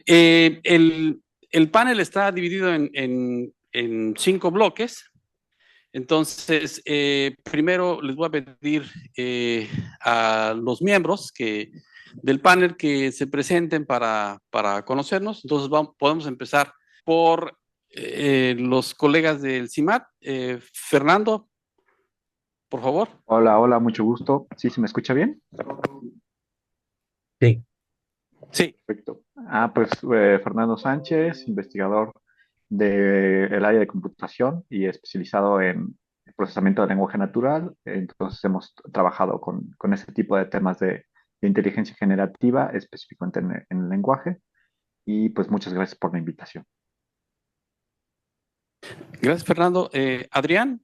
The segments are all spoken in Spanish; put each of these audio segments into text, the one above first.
El panel está dividido en 5 bloques. Entonces, primero les voy a pedir a los miembros del panel que se presenten para conocernos. Entonces, podemos empezar por los colegas del CIMAT. Fernando, por favor. Hola, hola, mucho gusto. ¿Sí se me escucha bien? Sí, Sí. Perfecto. Pues Fernando Sánchez, investigador del área de computación y especializado en procesamiento de lenguaje natural. Entonces hemos trabajado con ese tipo de temas de inteligencia generativa, específicamente en el lenguaje. Y pues muchas gracias por la invitación. Gracias, Fernando. Adrián.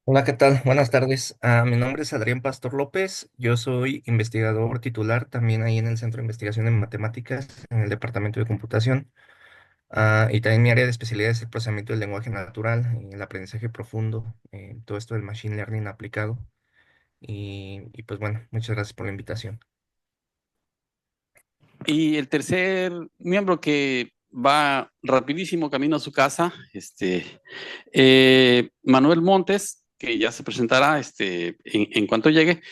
hola, ¿qué tal? Buenas tardes. Mi nombre es Adrián Pastor López. Yo soy investigador titular también ahí en el Centro de Investigación en Matemáticas, en el Departamento de Computación. Y también mi área de especialidad es el procesamiento del lenguaje natural, el aprendizaje profundo, todo esto del machine learning aplicado. Y pues bueno, muchas gracias por la invitación. Y el tercer miembro que va rapidísimo camino a su casa, Manuel Montes, que ya se presentará en cuanto llegue.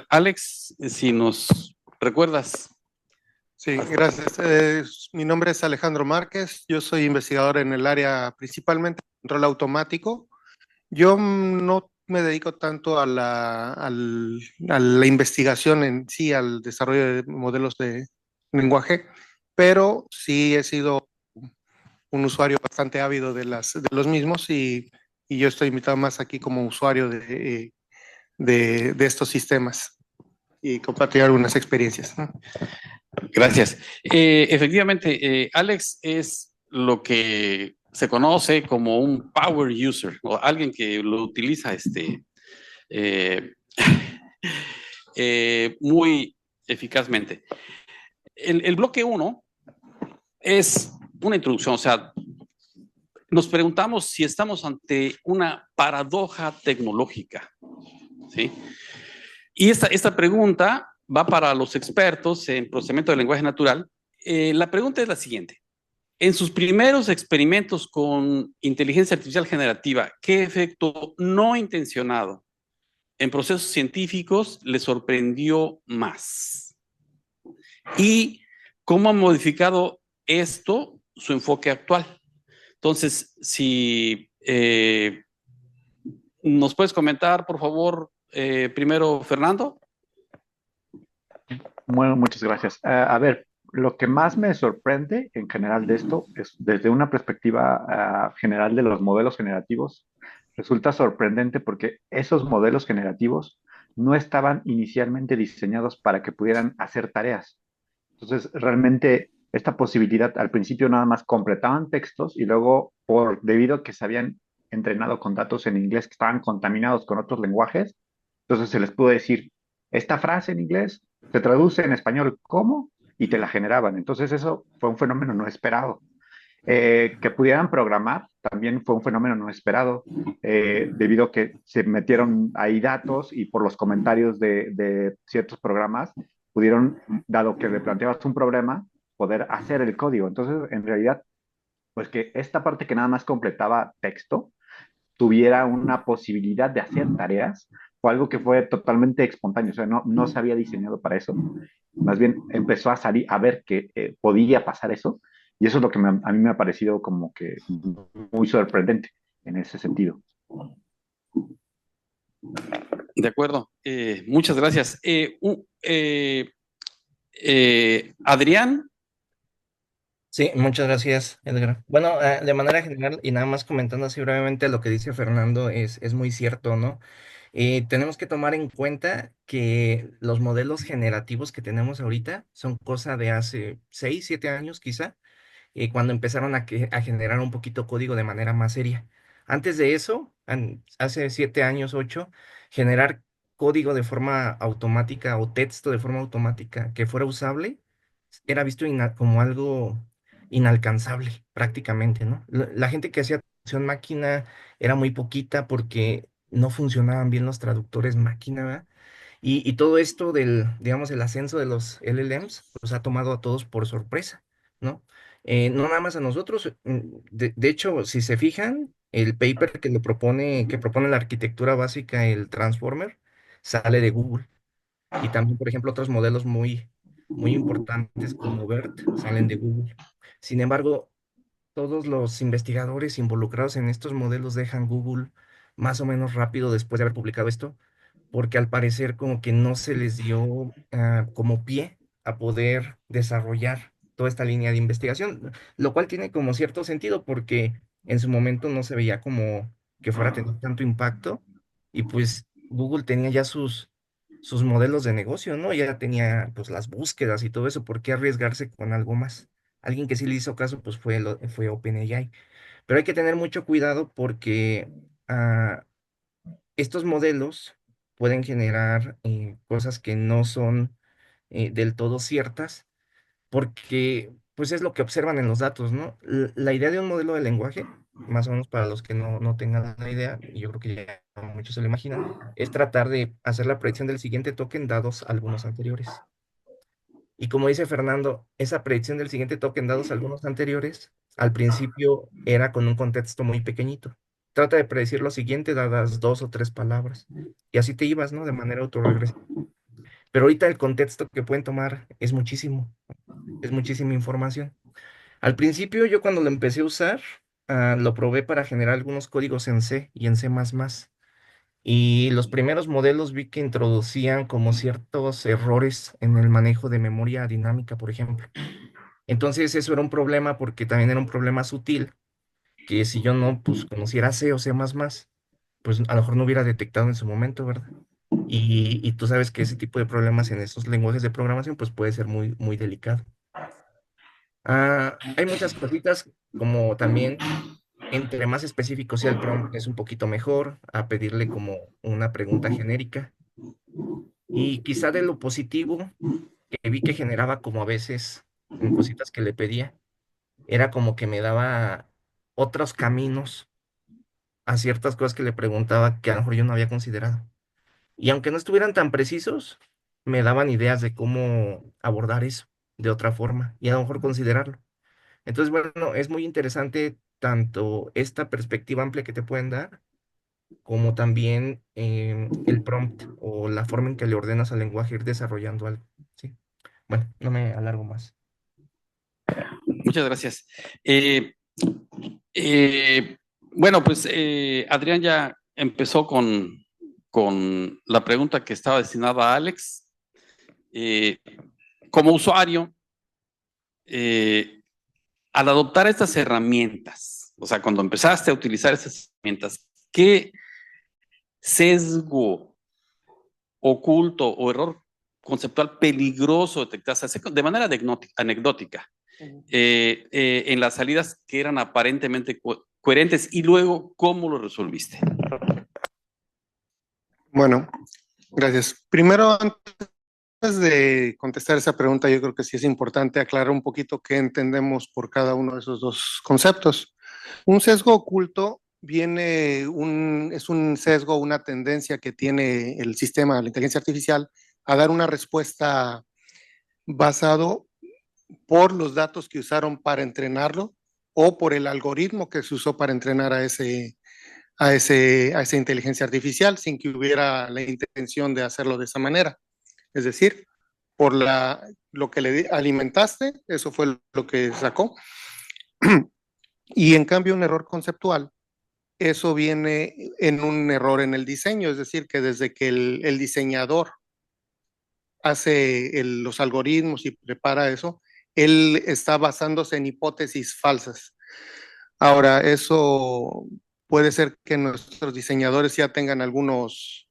Alex, si nos recuerdas. Sí, gracias. Mi nombre es Alejandro Márquez. Yo soy investigador en el área principalmente de control automático. Yo no me dedico tanto a la investigación en sí, al desarrollo de modelos de lenguaje, pero sí he sido un usuario bastante ávido de los mismos y yo estoy invitado más aquí como usuario de estos sistemas y compartir algunas experiencias, ¿no? Gracias. Efectivamente, Alex es lo que se conoce como un power user, o alguien que lo utiliza eh, muy eficazmente. El bloque uno es una introducción, o sea, nos preguntamos si estamos ante una paradoja tecnológica, ¿sí? Y esta pregunta va para los expertos en procesamiento del lenguaje natural. La pregunta es la siguiente. En sus primeros experimentos con inteligencia artificial generativa, ¿qué efecto no intencionado en procesos científicos le sorprendió más? ¿Y cómo ha modificado esto su enfoque actual? Entonces, si nos puedes comentar, por favor, primero, Fernando. Bueno, muchas gracias. A ver, lo que más me sorprende en general de esto es desde una perspectiva general de los modelos generativos, resulta sorprendente porque esos modelos generativos no estaban inicialmente diseñados para que pudieran hacer tareas. Entonces, realmente esta posibilidad al principio nada más completaban textos y luego, debido a que se habían entrenado con datos en inglés que estaban contaminados con otros lenguajes, entonces se les pudo decir, esta frase en inglés se traduce en español ¿cómo? Y te la generaban. Entonces eso fue un fenómeno no esperado. Que pudieran programar también fue un fenómeno no esperado, debido a que se metieron ahí datos y por los comentarios de ciertos programas pudieron, dado que le planteabas un problema, poder hacer el código. Entonces, en realidad, pues que esta parte que nada más completaba texto tuviera una posibilidad de hacer tareas, fue algo que fue totalmente espontáneo, o sea, no se había diseñado para eso, más bien empezó a salir, a ver que podía pasar eso, y eso es lo que a mí me ha parecido como que muy sorprendente en ese sentido. De acuerdo. Muchas gracias. Adrián. Sí, muchas gracias, Edgar. Bueno, de manera general y nada más comentando así brevemente lo que dice Fernando es muy cierto, ¿no? Tenemos que tomar en cuenta que los modelos generativos que tenemos ahorita son cosa de hace 6, 7 años quizá, cuando empezaron a generar un poquito código de manera más seria. Antes de eso, hace 7 años, 8, generar código de forma automática o texto de forma automática que fuera usable era visto como algo inalcanzable prácticamente, ¿no? La gente que hacía traducción máquina era muy poquita porque no funcionaban bien los traductores máquina, ¿verdad? Y todo esto del, digamos, el ascenso de los LLMs, pues ha tomado a todos por sorpresa, ¿no? No nada más a nosotros. De hecho, si se fijan, el paper que propone la arquitectura básica, el Transformer, sale de Google. Y también, por ejemplo, otros modelos muy importantes como BERT salen de Google. Sin embargo, todos los investigadores involucrados en estos modelos dejan Google más o menos rápido después de haber publicado esto, porque al parecer como que no se les dio como pie a poder desarrollar toda esta línea de investigación, lo cual tiene como cierto sentido porque en su momento no se veía como que fuera a tener tanto impacto y pues Google tenía ya sus modelos de negocio, ¿no? Ya tenía pues las búsquedas y todo eso. ¿Por qué arriesgarse con algo más? Alguien que sí le hizo caso pues fue OpenAI. Pero hay que tener mucho cuidado porque estos modelos pueden generar cosas que no son del todo ciertas porque pues es lo que observan en los datos, ¿no? La idea de un modelo de lenguaje, más o menos para los que no tengan la idea, y yo creo que ya muchos se lo imaginan, es tratar de hacer la predicción del siguiente token dados algunos anteriores. Y como dice Fernando, esa predicción del siguiente token dados algunos anteriores, al principio era con un contexto muy pequeñito. Trata de predecir lo siguiente dadas dos o tres palabras. Y así te ibas, ¿no? De manera autorregresiva. Pero ahorita el contexto que pueden tomar es muchísima información. Al principio yo cuando lo empecé a usar, lo probé para generar algunos códigos en C y en C++. Y los primeros modelos vi que introducían como ciertos errores en el manejo de memoria dinámica, por ejemplo. Entonces eso era un problema porque también era un problema sutil, que si yo no pues conociera C o C++, pues a lo mejor no hubiera detectado en su momento, ¿verdad? Y tú sabes que ese tipo de problemas en esos lenguajes de programación pues puede ser muy delicado. Hay muchas cositas como también entre más específico sea el prompt es un poquito mejor a pedirle como una pregunta genérica. Y quizá de lo positivo que vi que generaba como a veces en cositas que le pedía, era como que me daba otros caminos a ciertas cosas que le preguntaba que a lo mejor yo no había considerado. Y aunque no estuvieran tan precisos, me daban ideas de cómo abordar eso de otra forma y a lo mejor considerarlo. Entonces, bueno, es muy interesante tanto esta perspectiva amplia que te pueden dar, como también el prompt o la forma en que le ordenas al lenguaje ir desarrollando algo. ¿Sí? Bueno, no me alargo más. Muchas gracias. Bueno, pues Adrián ya empezó con la pregunta que estaba destinada a Alex. Como usuario, al adoptar estas herramientas, o sea, cuando empezaste a utilizar estas herramientas, ¿qué sesgo oculto o error conceptual peligroso detectaste de manera anecdótica en las salidas que eran aparentemente coherentes y luego cómo lo resolviste? Bueno, gracias. Primero, antes de contestar esa pregunta, yo creo que sí es importante aclarar un poquito qué entendemos por cada uno de esos dos conceptos. Un sesgo oculto es un sesgo, una tendencia que tiene el sistema de la inteligencia artificial a dar una respuesta basado por los datos que usaron para entrenarlo o por el algoritmo que se usó para entrenar a esa inteligencia artificial sin que hubiera la intención de hacerlo de esa manera. Es decir, por lo que le alimentaste, eso fue lo que sacó. Y en cambio, un error conceptual, eso viene en un error en el diseño, es decir, que desde que el diseñador hace los algoritmos y prepara eso, él está basándose en hipótesis falsas. Ahora, eso puede ser que nuestros diseñadores ya tengan algunos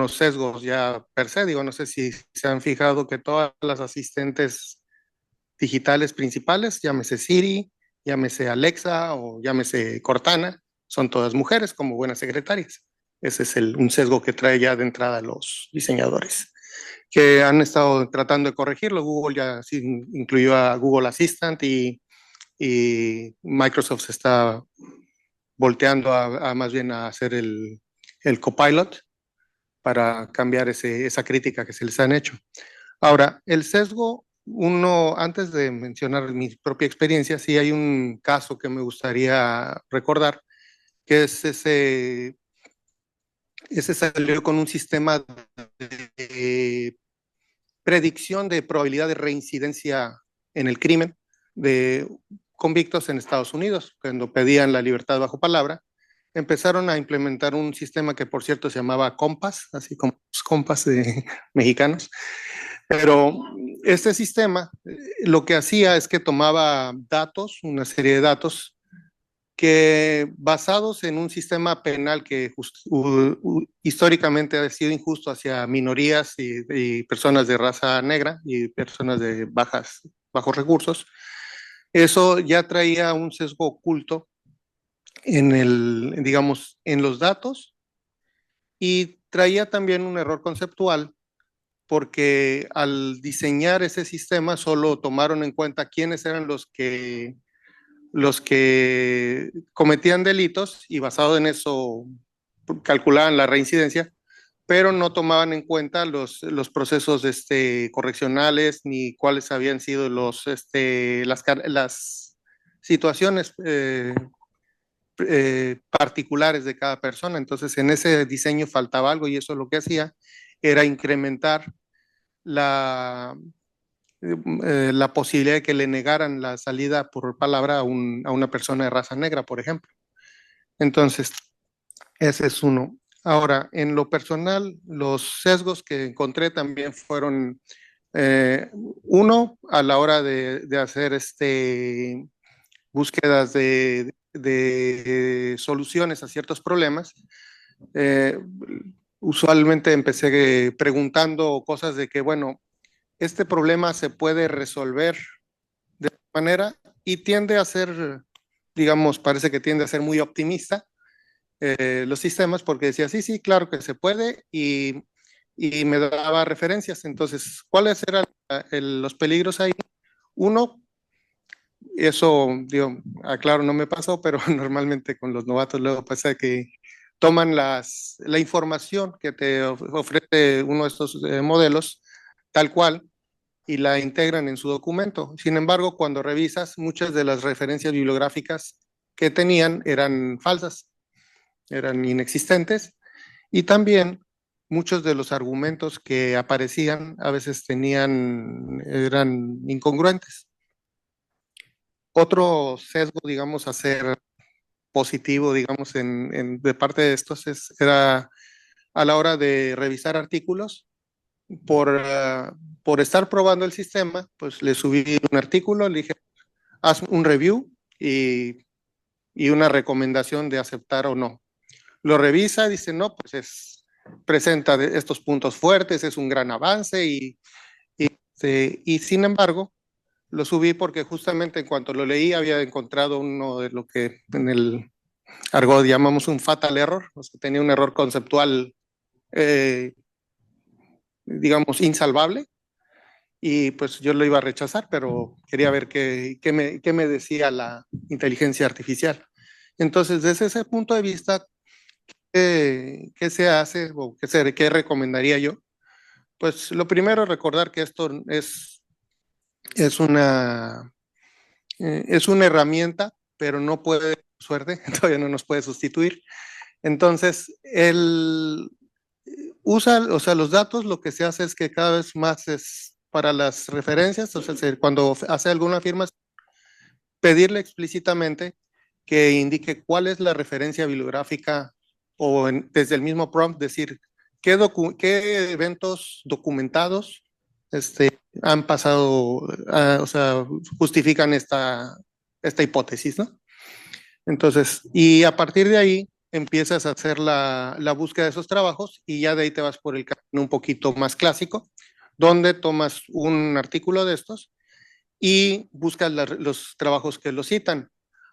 sesgos ya per se. Digo, no sé si se han fijado que todas las asistentes digitales principales, llámese Siri, llámese Alexa o llámese Cortana, son todas mujeres como buenas secretarias. Ese es un sesgo que trae ya de entrada los diseñadores, que han estado tratando de corregirlo. Google ya sí incluyó a Google Assistant y Microsoft se está volteando a más bien a hacer el copilot para cambiar esa crítica que se les han hecho. Ahora, el sesgo, antes de mencionar mi propia experiencia, sí hay un caso que me gustaría recordar, que es ese salió con un sistema de predicción de probabilidad de reincidencia en el crimen de convictos en Estados Unidos, cuando pedían la libertad bajo palabra. Empezaron a implementar un sistema que, por cierto, se llamaba Compass, así como los compas mexicanos. Pero este sistema lo que hacía es que tomaba datos, una serie de datos, que basados en un sistema penal que históricamente ha sido injusto hacia minorías y personas de raza negra y personas de bajos recursos, eso ya traía un sesgo oculto digamos, en los datos, y traía también un error conceptual porque al diseñar ese sistema solo tomaron en cuenta quiénes eran los que cometían delitos y basado en eso calculaban la reincidencia, pero no tomaban en cuenta los procesos correccionales ni cuáles habían sido las situaciones particulares de cada persona. Entonces, en ese diseño faltaba algo y eso lo que hacía era incrementar la posibilidad de que le negaran la salida por palabra a una persona de raza negra, por ejemplo. Entonces, ese es uno. Ahora, en lo personal, los sesgos que encontré también fueron, uno, a la hora de hacer búsquedas de soluciones a ciertos problemas. Usualmente empecé preguntando cosas de que, bueno, este problema se puede resolver de esta manera, y tiende a ser, digamos, parece que tiende a ser muy optimista los sistemas, porque decía, sí, sí, claro que se puede, y me daba referencias. Entonces, ¿cuáles eran los peligros ahí? Uno, eso, digo, aclaro, no me pasó, pero normalmente con los novatos luego pasa que toman la información que te ofrece uno de estos modelos tal cual y la integran en su documento. Sin embargo, cuando revisas, muchas de las referencias bibliográficas que tenían eran falsas, eran inexistentes, y también muchos de los argumentos que aparecían a veces eran incongruentes. Otro sesgo, digamos, a ser positivo, digamos, de parte de estos era a la hora de revisar artículos, por estar probando el sistema, pues le subí un artículo, le dije, haz un review y una recomendación de aceptar o no. Lo revisa, dice, no, pues presenta estos puntos fuertes, es un gran avance, y sin embargo, lo subí porque justamente en cuanto lo leí había encontrado uno de lo que en el argot llamamos un fatal error, o sea, tenía un error conceptual, digamos, insalvable, y pues yo lo iba a rechazar, pero quería ver qué me decía la inteligencia artificial. Entonces, desde ese punto de vista, ¿qué se hace o qué recomendaría yo? Pues lo primero es recordar que esto es una herramienta, pero no puede, suerte, todavía no nos puede sustituir. Entonces, o sea, los datos, lo que se hace es que cada vez más es para las referencias, o sea, cuando hace alguna afirmación, pedirle explícitamente que indique cuál es la referencia bibliográfica, o desde el mismo prompt decir qué eventos documentados han pasado, o sea, justifican esta hipótesis, ¿no? Entonces, y a partir de ahí empiezas a hacer la búsqueda de esos trabajos, y ya de ahí te vas por el camino un poquito más clásico, donde tomas un artículo de estos y buscas los trabajos que lo citan.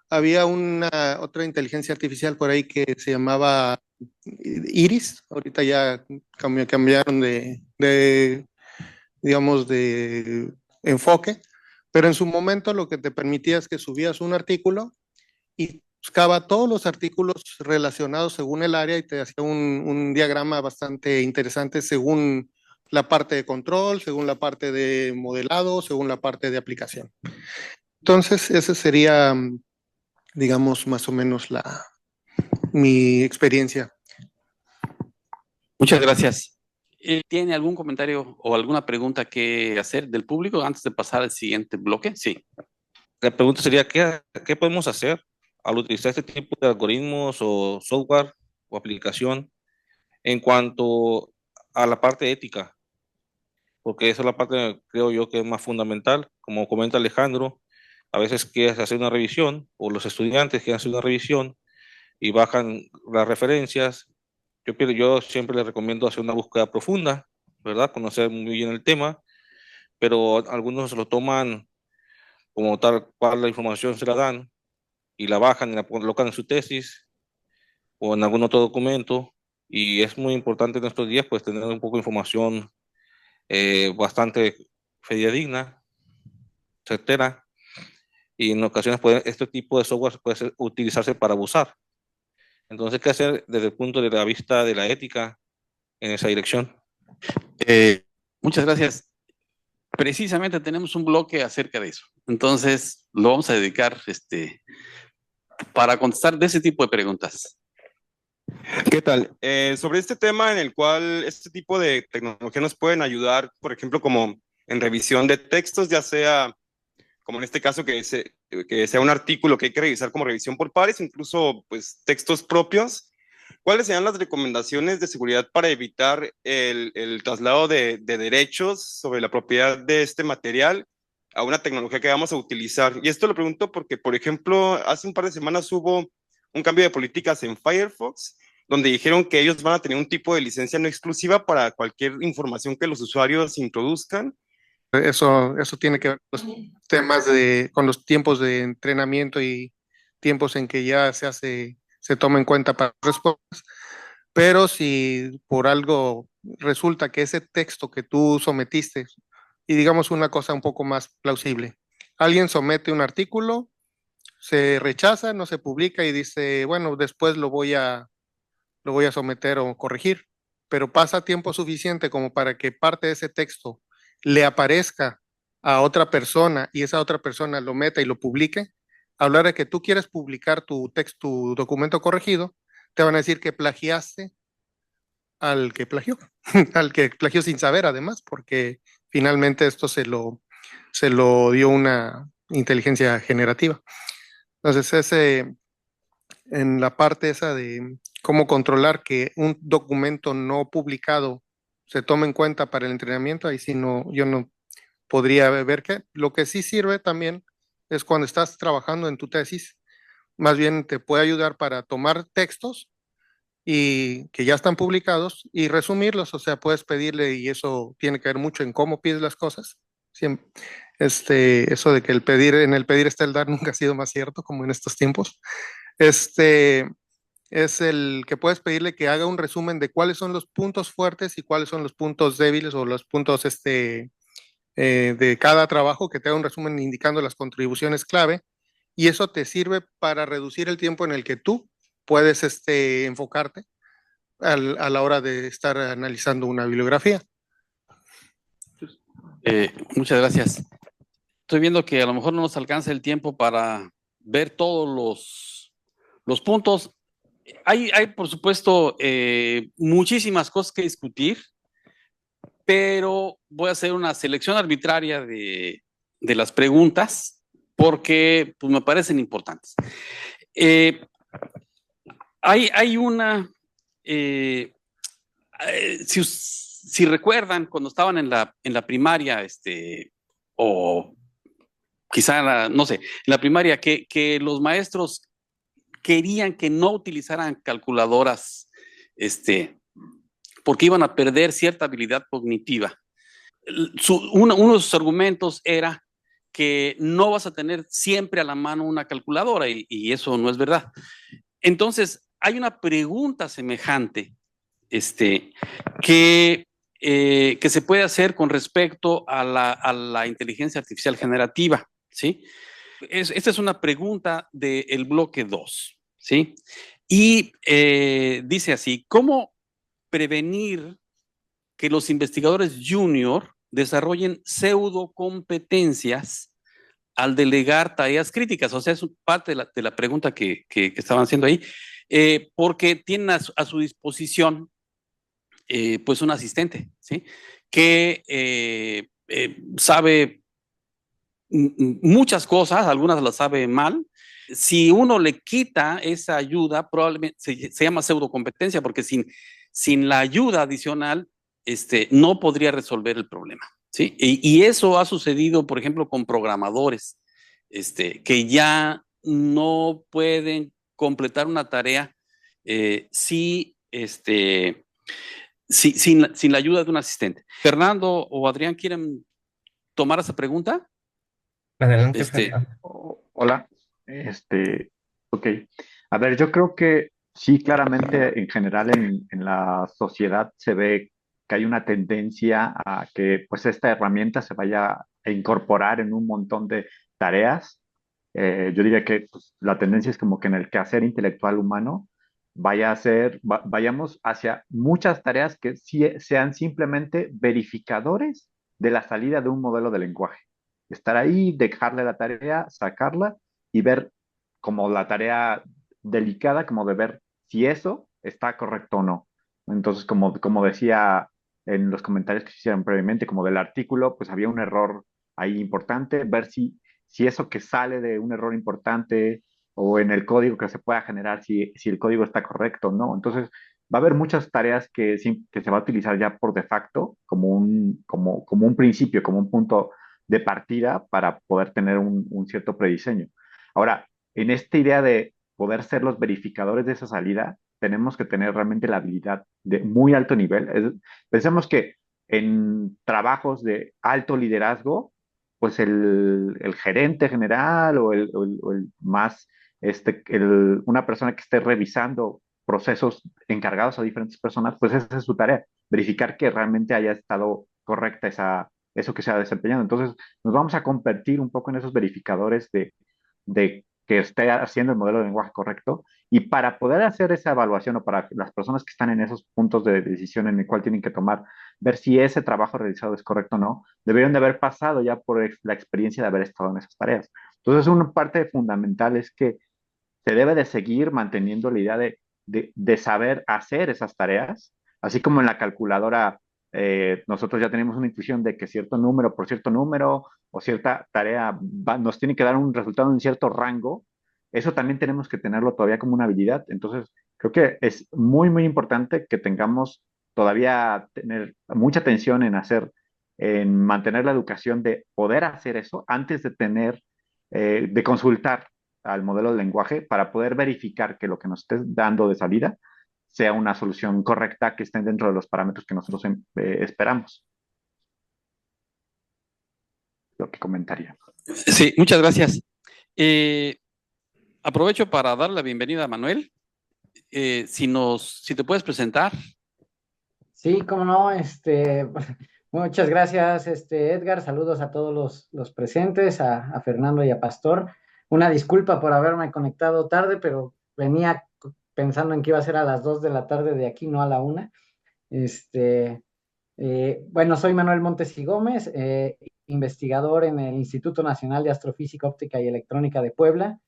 Había otra inteligencia artificial por ahí que se llamaba Iris, ahorita ya cambiaron digamos, de enfoque, pero en su momento lo que te permitía es que subías un artículo y buscaba todos los artículos relacionados según el área y te hacía un diagrama bastante interesante según la parte de control, según la parte de modelado, según la parte de aplicación. Entonces, esa sería, digamos, más o menos mi experiencia. Muchas gracias. ¿Tiene algún comentario o alguna pregunta que hacer del público antes de pasar al siguiente bloque? Sí. La pregunta sería, ¿qué podemos hacer al utilizar este tipo de algoritmos o software o aplicación en cuanto a la parte ética? Porque esa es la parte, creo yo, que es más fundamental. Como comenta Alejandro, a veces quieres hacer una revisión, o los estudiantes quieren hacer una revisión y bajan las referencias. Yo siempre les recomiendo hacer una búsqueda profunda, ¿verdad? Conocer muy bien el tema, pero algunos lo toman como tal cual la información se la dan y la bajan y la colocan en su tesis o en algún otro documento. Y es muy importante en estos días pues tener un poco de información bastante fidedigna, certera, y en ocasiones este tipo de software utilizarse para abusar. Entonces, ¿qué hacer desde el punto de la vista de la ética en esa dirección? Muchas gracias. Precisamente tenemos un bloque acerca de eso. Entonces, lo vamos a dedicar para contestar de ese tipo de preguntas. ¿Qué tal? Sobre este tema en el cual este tipo de tecnología nos pueden ayudar, por ejemplo, como en revisión de textos, ya sea, como en este caso, que sea un artículo que hay que revisar como revisión por pares, incluso pues textos propios. ¿Cuáles serían las recomendaciones de seguridad para evitar el traslado de derechos sobre la propiedad de este material a una tecnología que vamos a utilizar? Y esto lo pregunto porque, por ejemplo, hace un par de semanas hubo un cambio de políticas en Firefox, donde dijeron que ellos van a tener un tipo de licencia no exclusiva para cualquier información que los usuarios introduzcan. Eso tiene que ver con los temas con los tiempos de entrenamiento y tiempos en que ya se toma en cuenta para respuestas. Pero si por algo resulta que ese texto que tú sometiste, y digamos una cosa un poco más plausible, alguien somete un artículo, se rechaza, no se publica y dice, bueno, después lo voy a someter o corregir, pero pasa tiempo suficiente como para que parte de ese texto le aparezca a otra persona y esa otra persona lo meta y lo publique. Hablar de que tú quieres publicar tu texto, tu documento corregido, te van a decir que plagiaste al que plagió, al que plagió sin saber además, porque finalmente esto se lo dio una inteligencia generativa. Entonces, en la parte esa de cómo controlar que un documento no publicado se tome en cuenta para el entrenamiento, ahí sí no, yo no podría ver que lo que sí sirve también es cuando estás trabajando en tu tesis, más bien te puede ayudar para tomar textos y que ya están publicados y resumirlos, o sea, puedes pedirle y eso tiene que ver mucho en cómo pides las cosas. Siempre, eso de que en el pedir está el dar nunca ha sido más cierto como en estos tiempos. Es el que puedes pedirle que haga un resumen de cuáles son los puntos fuertes y cuáles son los puntos débiles o los puntos de cada trabajo, que te haga un resumen indicando las contribuciones clave y eso te sirve para reducir el tiempo en el que tú puedes enfocarte a la hora de estar analizando una bibliografía. Muchas gracias. Estoy viendo que a lo mejor no nos alcanza el tiempo para ver todos los puntos. Hay, por supuesto, muchísimas cosas que discutir, pero voy a hacer una selección arbitraria de las preguntas porque pues, me parecen importantes. Hay una, si recuerdan, cuando estaban en la primaria, o quizá, no sé, en la primaria, que los maestros querían que no utilizaran calculadoras, porque iban a perder cierta habilidad cognitiva. Uno de sus argumentos era que no vas a tener siempre a la mano una calculadora y eso no es verdad. Entonces, hay una pregunta semejante que se puede hacer con respecto a la inteligencia artificial generativa, ¿sí? esta es una pregunta del bloque 2, ¿sí? Y dice así, ¿cómo prevenir que los investigadores junior desarrollen pseudocompetencias al delegar tareas críticas? O sea, es parte de la pregunta que estaban haciendo ahí, porque tienen a su disposición pues un asistente, ¿sí? Que sabe muchas cosas, algunas las sabe mal. Si uno le quita esa ayuda, probablemente se llama pseudocompetencia, porque sin la ayuda adicional, no podría resolver el problema, ¿sí? Y eso ha sucedido, por ejemplo, con programadores, que ya no pueden completar una tarea sin la ayuda de un asistente. Fernando o Adrián, ¿quieren tomar esa pregunta? Adelante, Fernando. Hola, ok. A ver, yo creo que sí, claramente en general en la sociedad se ve que hay una tendencia a que pues esta herramienta se vaya a incorporar en un montón de tareas. Yo diría que pues, la tendencia es como que en el quehacer intelectual humano vayamos hacia muchas tareas que sean simplemente verificadores de la salida de un modelo de lenguaje. Estar ahí, dejarle la tarea, sacarla y ver como la tarea delicada, como de ver si eso está correcto o no. Entonces, como decía en los comentarios que se hicieron previamente, como del artículo, pues había un error ahí importante, ver si eso que sale de un error importante o en el código que se pueda generar, si el código está correcto o no. Entonces, va a haber muchas tareas que se va a utilizar ya por de facto como un principio, como un punto de partida para poder tener un cierto prediseño. Ahora, en esta idea de poder ser los verificadores de esa salida, tenemos que tener realmente la habilidad de muy alto nivel. Pensemos que en trabajos de alto liderazgo, pues el gerente general o el más, una persona que esté revisando procesos encargados a diferentes personas, pues esa es su tarea, verificar que realmente haya estado correcta eso que se ha desempeñado. Entonces, nos vamos a convertir un poco en esos verificadores de que esté haciendo el modelo de lenguaje correcto. Y para poder hacer esa evaluación o para las personas que están en esos puntos de decisión en el cual tienen que tomar, ver si ese trabajo realizado es correcto o no, deberían de haber pasado ya por la experiencia de haber estado en esas tareas. Entonces, una parte fundamental es que se debe de seguir manteniendo la idea de saber hacer esas tareas, así como en la calculadora nosotros ya tenemos una intuición de que cierto número por cierto número o cierta tarea nos tiene que dar un resultado en cierto rango, eso también tenemos que tenerlo todavía como una habilidad. Entonces, creo que es muy, muy importante que tengamos todavía tener mucha atención en mantener la educación de poder hacer eso antes de de consultar al modelo de lenguaje para poder verificar que lo que nos esté dando de salida sea una solución correcta que estén dentro de los parámetros que nosotros esperamos. Lo que comentaría. Sí, muchas gracias. Aprovecho para dar la bienvenida a Manuel. Si te puedes presentar. Sí, cómo no, muchas gracias, Edgar, saludos a todos los presentes, a Fernando y a Pastor. Una disculpa por haberme conectado tarde, pero venía pensando en que iba a ser a las 2 de la tarde de aquí, no a la 1. Bueno, soy Manuel Montes y Gómez, investigador en el Instituto Nacional de Astrofísica, Óptica y Electrónica de Puebla.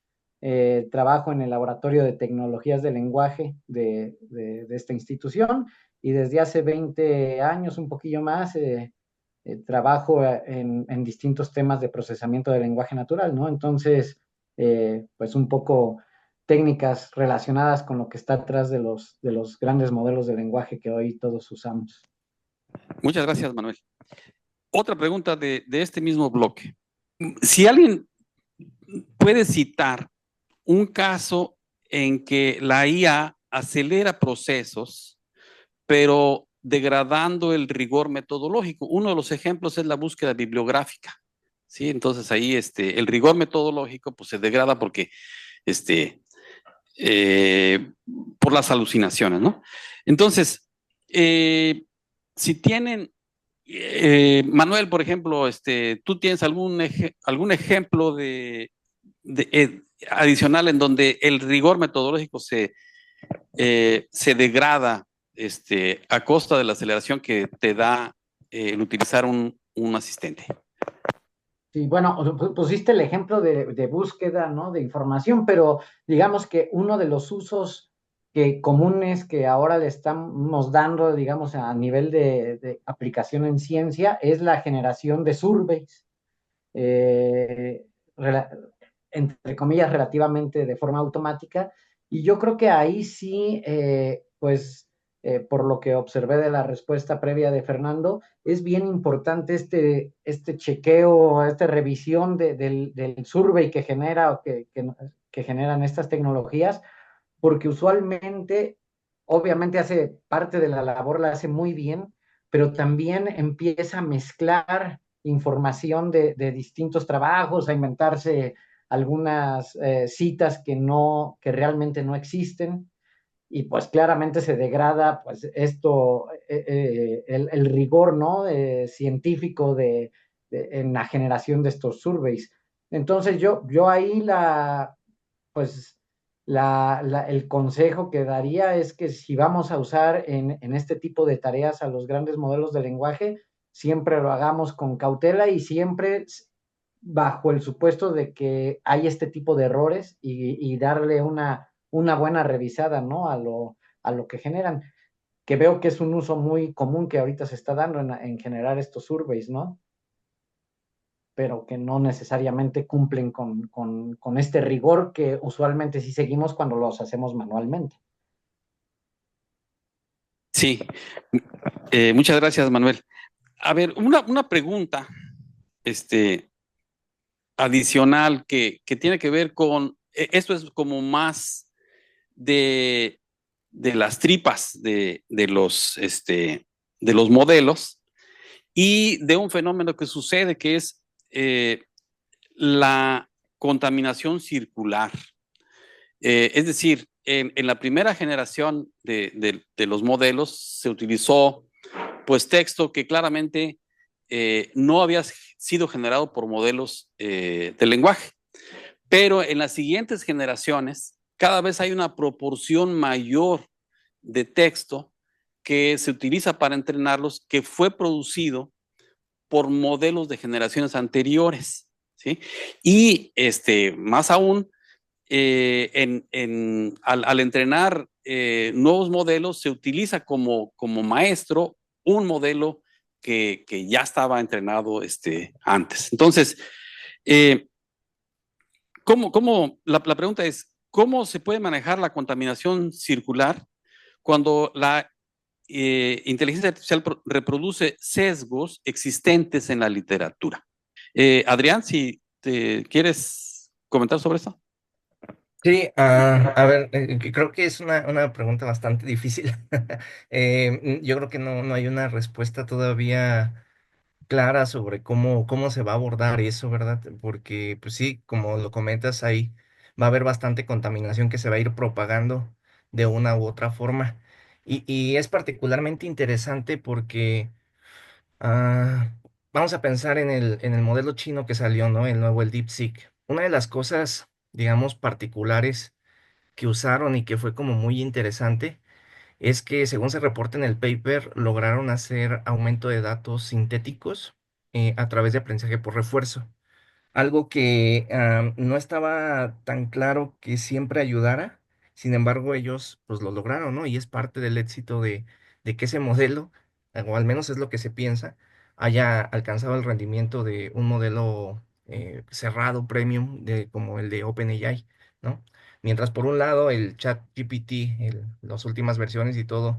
Trabajo en el Laboratorio de Tecnologías del Lenguaje de esta institución y desde hace 20 años, un poquillo más, trabajo en distintos temas de procesamiento del lenguaje natural, ¿no? Entonces, pues un poco técnicas relacionadas con lo que está atrás de los grandes modelos de lenguaje que hoy todos usamos. Muchas gracias, Manuel. Otra pregunta de este mismo bloque. Si alguien puede citar un caso en que la IA acelera procesos, pero degradando el rigor metodológico. Uno de los ejemplos es la búsqueda bibliográfica, ¿sí? Entonces ahí el rigor metodológico pues, se degrada porque por las alucinaciones, ¿no? Entonces, si tienen, Manuel, por ejemplo, ¿tú tienes algún ejemplo de adicional en donde el rigor metodológico se degrada a costa de la aceleración que te da el utilizar un asistente. Sí, bueno, pusiste el ejemplo de búsqueda, ¿no? De información, pero digamos que uno de los usos comunes que ahora le estamos dando, digamos, a nivel de aplicación en ciencia es la generación de surveys, eh, rela- entre comillas, relativamente de forma automática. Y yo creo que ahí sí, pues, por lo que observé de la respuesta previa de Fernando, es bien importante este chequeo, esta revisión del survey que genera o que generan estas tecnologías, porque usualmente, obviamente hace parte de la labor, la hace muy bien, pero también empieza a mezclar información de distintos trabajos, a inventarse algunas citas que realmente no existen, y pues claramente se degrada pues esto, el rigor, ¿no? Científico en la generación de estos surveys. Entonces yo ahí pues el consejo que daría es que si vamos a usar en este tipo de tareas a los grandes modelos de lenguaje, siempre lo hagamos con cautela y siempre bajo el supuesto de que hay este tipo de errores y darle una buena revisada, ¿no? A lo que generan, que veo que es un uso muy común que ahorita se está dando en generar estos surveys, ¿no? Pero que no necesariamente cumplen con este rigor que usualmente sí seguimos cuando los hacemos manualmente. Sí, muchas gracias, Manuel. A ver, una pregunta adicional que tiene que ver con, esto es como más de, de las tripas de los modelos y de un fenómeno que sucede que es la contaminación circular. Es decir, en la primera generación de los modelos se utilizó pues texto que claramente no había sido generado por modelos de lenguaje, pero en las siguientes generaciones cada vez hay una proporción mayor de texto que se utiliza para entrenarlos que fue producido por modelos de generaciones anteriores, ¿sí? Y más aún, al entrenar nuevos modelos, se utiliza como maestro un modelo que ya estaba entrenado antes. Entonces, la pregunta es, ¿cómo se puede manejar la contaminación circular cuando la inteligencia artificial reproduce sesgos existentes en la literatura? Adrián, si te quieres comentar sobre eso. Sí, a ver, creo que es una pregunta bastante difícil. Yo creo que no hay una respuesta todavía clara sobre cómo se va a abordar eso, ¿verdad? Porque, pues sí, como lo comentas, ahí va a haber bastante contaminación que se va a ir propagando de una u otra forma. Y es particularmente interesante porque ah, vamos a pensar en el modelo chino que salió, ¿no? El nuevo, el DeepSeek. Una de las cosas, digamos, particulares que usaron y que fue como muy interesante es que, según se reporta en el paper, lograron hacer aumento de datos sintéticos a través de aprendizaje por refuerzo. Algo que no estaba tan claro que siempre ayudara, sin embargo ellos pues lo lograron, ¿no? Y es parte del éxito de que ese modelo, o al menos es lo que se piensa, haya alcanzado el rendimiento de un modelo cerrado, premium, como el de OpenAI, ¿no? Mientras por un lado el ChatGPT, las últimas versiones y todo,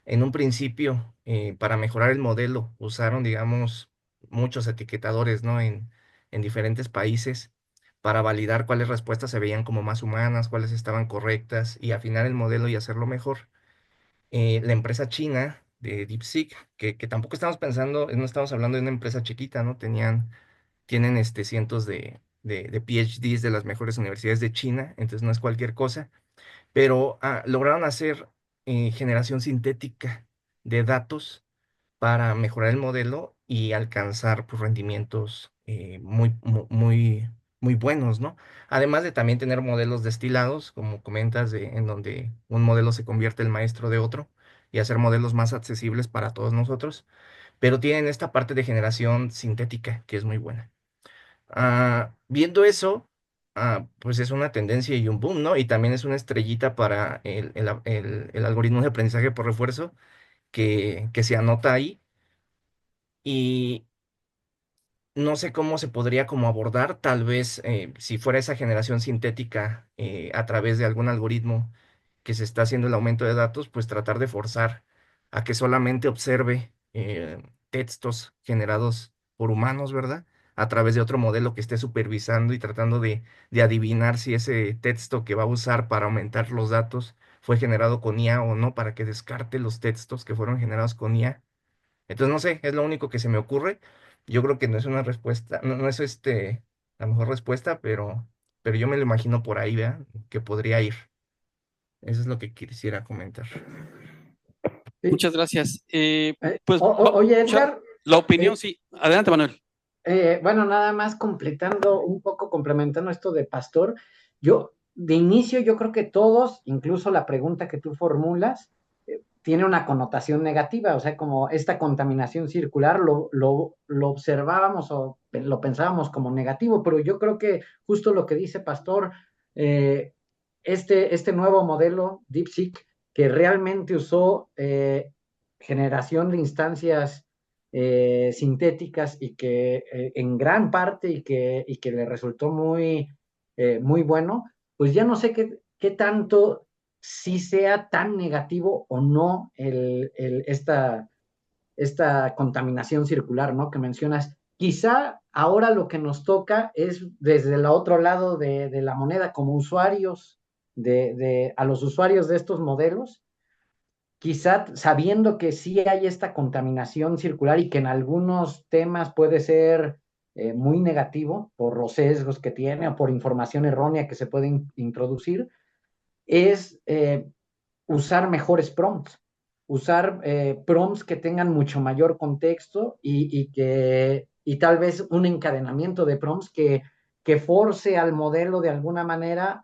en un principio, para mejorar el modelo, usaron, digamos, muchos etiquetadores, ¿no? En diferentes países para validar cuáles respuestas se veían como más humanas, cuáles estaban correctas y afinar el modelo y hacerlo mejor. La empresa china de DeepSeek, que tampoco estamos pensando, no estamos hablando de una empresa chiquita, ¿no? Tienen cientos de PhDs de las mejores universidades de China, entonces no es cualquier cosa, pero lograron hacer generación sintética de datos para mejorar el modelo y alcanzar pues, rendimientos muy, muy, muy buenos, ¿no? Además de también tener modelos destilados, como comentas, en donde un modelo se convierte en maestro de otro y hacer modelos más accesibles para todos nosotros, pero tienen esta parte de generación sintética que es muy buena. Viendo eso, pues es una tendencia y un boom, ¿no? Y también es una estrellita para el algoritmo de aprendizaje por refuerzo que se anota ahí. Y no sé cómo se podría como abordar, tal vez si fuera esa generación sintética a través de algún algoritmo que se está haciendo el aumento de datos, pues tratar de forzar a que solamente observe textos generados por humanos, ¿verdad? A través de otro modelo que esté supervisando y tratando de adivinar si ese texto que va a usar para aumentar los datos fue generado con IA o no, para que descarte los textos que fueron generados con IA. Entonces, no sé, es lo único que se me ocurre. Yo creo que no es una respuesta, no es la mejor respuesta, pero yo me lo imagino por ahí, ¿verdad? Que podría ir. Eso es lo que quisiera comentar. Sí. Muchas gracias. Pues vamos Oye, a escuchar Edgar, la opinión, eh, sí. Adelante, Manuel. bueno, nada más completando un poco, complementando esto de Pastor, yo de inicio yo creo que todos, incluso la pregunta que tú formulas, tiene una connotación negativa, o sea, como esta contaminación circular lo observábamos o lo pensábamos como negativo, pero yo creo que justo lo que dice Pastor, eh, este nuevo modelo DeepSeek que realmente usó generación de instancias sintéticas y que en gran parte y que le resultó muy bueno, pues ya no sé qué tanto si sea tan negativo o no esta contaminación circular, ¿no? Que mencionas. Quizá ahora lo que nos toca es desde el otro lado de la moneda, como usuarios, a los usuarios de estos modelos, quizá sabiendo que sí hay esta contaminación circular y que en algunos temas puede ser muy negativo por los sesgos que tiene o por información errónea que se puede introducir, es usar mejores prompts, usar prompts que tengan mucho mayor contexto y tal vez un encadenamiento de prompts que force al modelo de alguna manera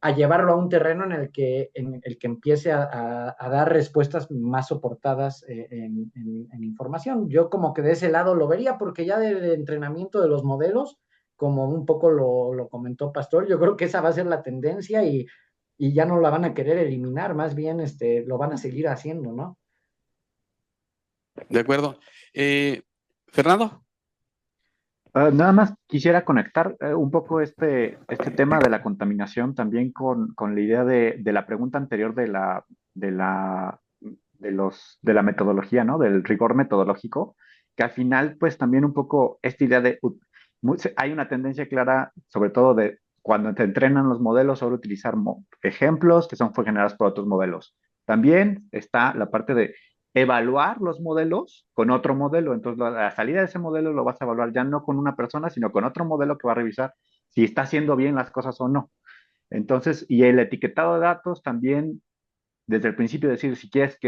a llevarlo a un terreno en el que empiece a dar respuestas más soportadas en información. Yo como que de ese lado lo vería, porque ya del entrenamiento de los modelos, como un poco lo comentó Pastor, yo creo que esa va a ser la tendencia y ya no la van a querer eliminar, más bien lo van a seguir haciendo, ¿no? De acuerdo. Fernando. Nada más quisiera conectar un poco este tema de la contaminación también con la idea de la pregunta anterior de la, de la metodología, ¿no? Del rigor metodológico, que al final, pues también un poco esta idea hay una tendencia clara, sobre todo de cuando te entrenan los modelos, sobre utilizar ejemplos que fue generados por otros modelos. También está la parte de evaluar los modelos con otro modelo. Entonces, la salida de ese modelo lo vas a evaluar ya no con una persona, sino con otro modelo que va a revisar si está haciendo bien las cosas o no. Entonces, y el etiquetado de datos también, desde el principio, decir, si quieres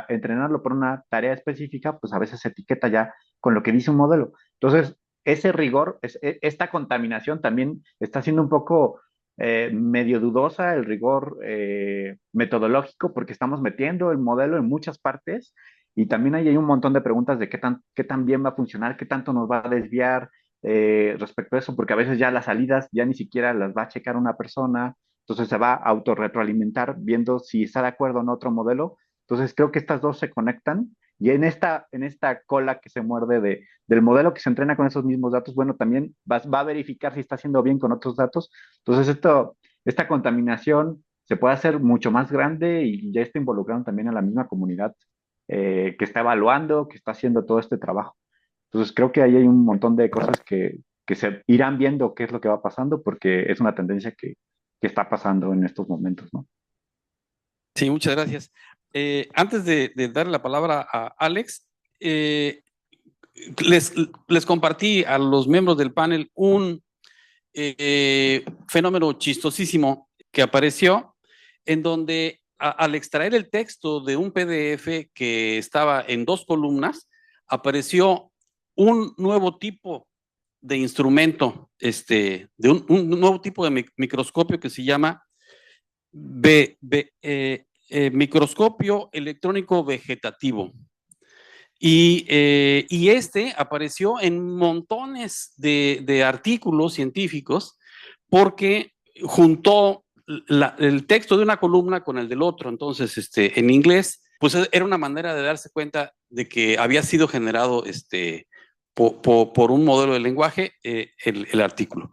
entrenarlo por una tarea específica, pues a veces se etiqueta ya con lo que dice un modelo. Entonces, ese rigor, esta contaminación también está siendo un poco medio dudosa el rigor metodológico, porque estamos metiendo el modelo en muchas partes y también hay un montón de preguntas de qué tan bien va a funcionar, qué tanto nos va a desviar respecto a eso, porque a veces ya las salidas ya ni siquiera las va a checar una persona, entonces se va a autorretroalimentar viendo si está de acuerdo o no otro modelo. Entonces creo que estas dos se conectan y en esta cola que se muerde del modelo que se entrena con esos mismos datos, bueno, también va a verificar si está haciendo bien con otros datos. Entonces esta contaminación se puede hacer mucho más grande y ya está involucrando también a la misma comunidad que está evaluando, que está haciendo todo este trabajo. Entonces creo que ahí hay un montón de cosas que se irán viendo qué es lo que va pasando porque es una tendencia que está pasando en estos momentos, ¿no? Sí, muchas gracias. Antes de darle la palabra a Alex, les compartí a los miembros del panel un fenómeno chistosísimo que apareció en donde al extraer el texto de un PDF que estaba en 2 columnas, apareció un nuevo tipo de instrumento, de un nuevo tipo de microscopio que se llama microscopio electrónico vegetativo. Y apareció en montones de artículos científicos porque juntó el texto de una columna con el del otro. Entonces, en inglés, pues era una manera de darse cuenta de que había sido generado por un modelo de lenguaje el artículo.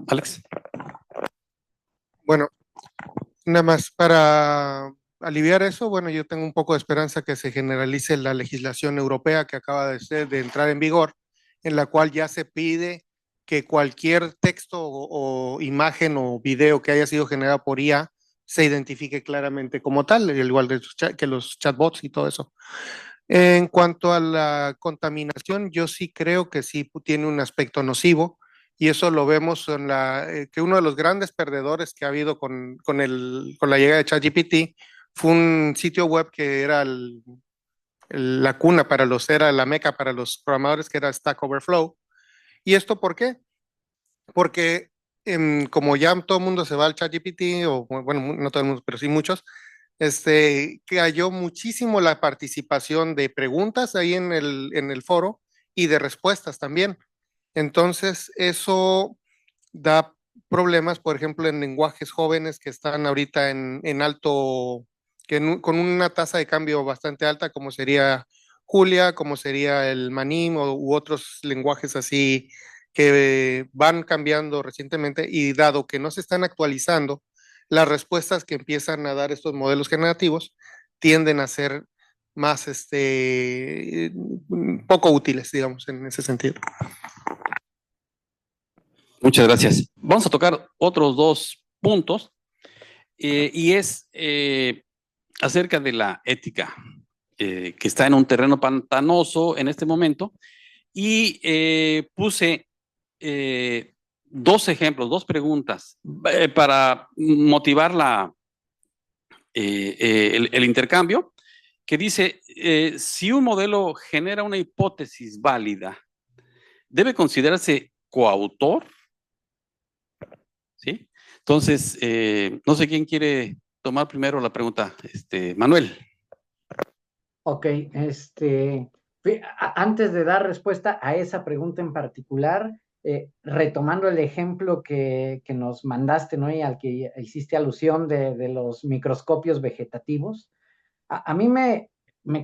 Alex. Bueno, nada más para aliviar eso, bueno, yo tengo un poco de esperanza que se generalice la legislación europea que acaba de entrar en vigor, en la cual ya se pide que cualquier texto o imagen o video que haya sido generado por IA se identifique claramente como tal, igual que los chatbots y todo eso. En cuanto a la contaminación, yo sí creo que sí tiene un aspecto nocivo, y eso lo vemos en que uno de los grandes perdedores que ha habido con la llegada de ChatGPT fue un sitio web que era la cuna era la meca para los programadores, que era Stack Overflow. ¿Y esto por qué? Porque como ya todo el mundo se va al ChatGPT, o bueno, no todo el mundo, pero sí muchos, cayó muchísimo la participación de preguntas ahí en el foro y de respuestas también. Entonces, eso da problemas, por ejemplo, en lenguajes jóvenes que están ahorita en alto, con una tasa de cambio bastante alta, como sería Julia, como sería el Manim u otros lenguajes así que van cambiando recientemente, y dado que no se están actualizando, las respuestas que empiezan a dar estos modelos generativos tienden a ser más poco útiles, digamos, en ese sentido. Muchas gracias. Vamos a tocar otros dos puntos, y es acerca de la ética, que está en un terreno pantanoso en este momento, y puse dos ejemplos, dos preguntas para motivar el intercambio, que dice, si un modelo genera una hipótesis válida, ¿debe considerarse coautor? ¿Sí? Entonces, no sé quién quiere tomar primero la pregunta. Manuel. Ok, antes de dar respuesta a esa pregunta en particular, retomando el ejemplo que nos mandaste, ¿no? Y al que hiciste alusión de los microscopios vegetativos, a mí me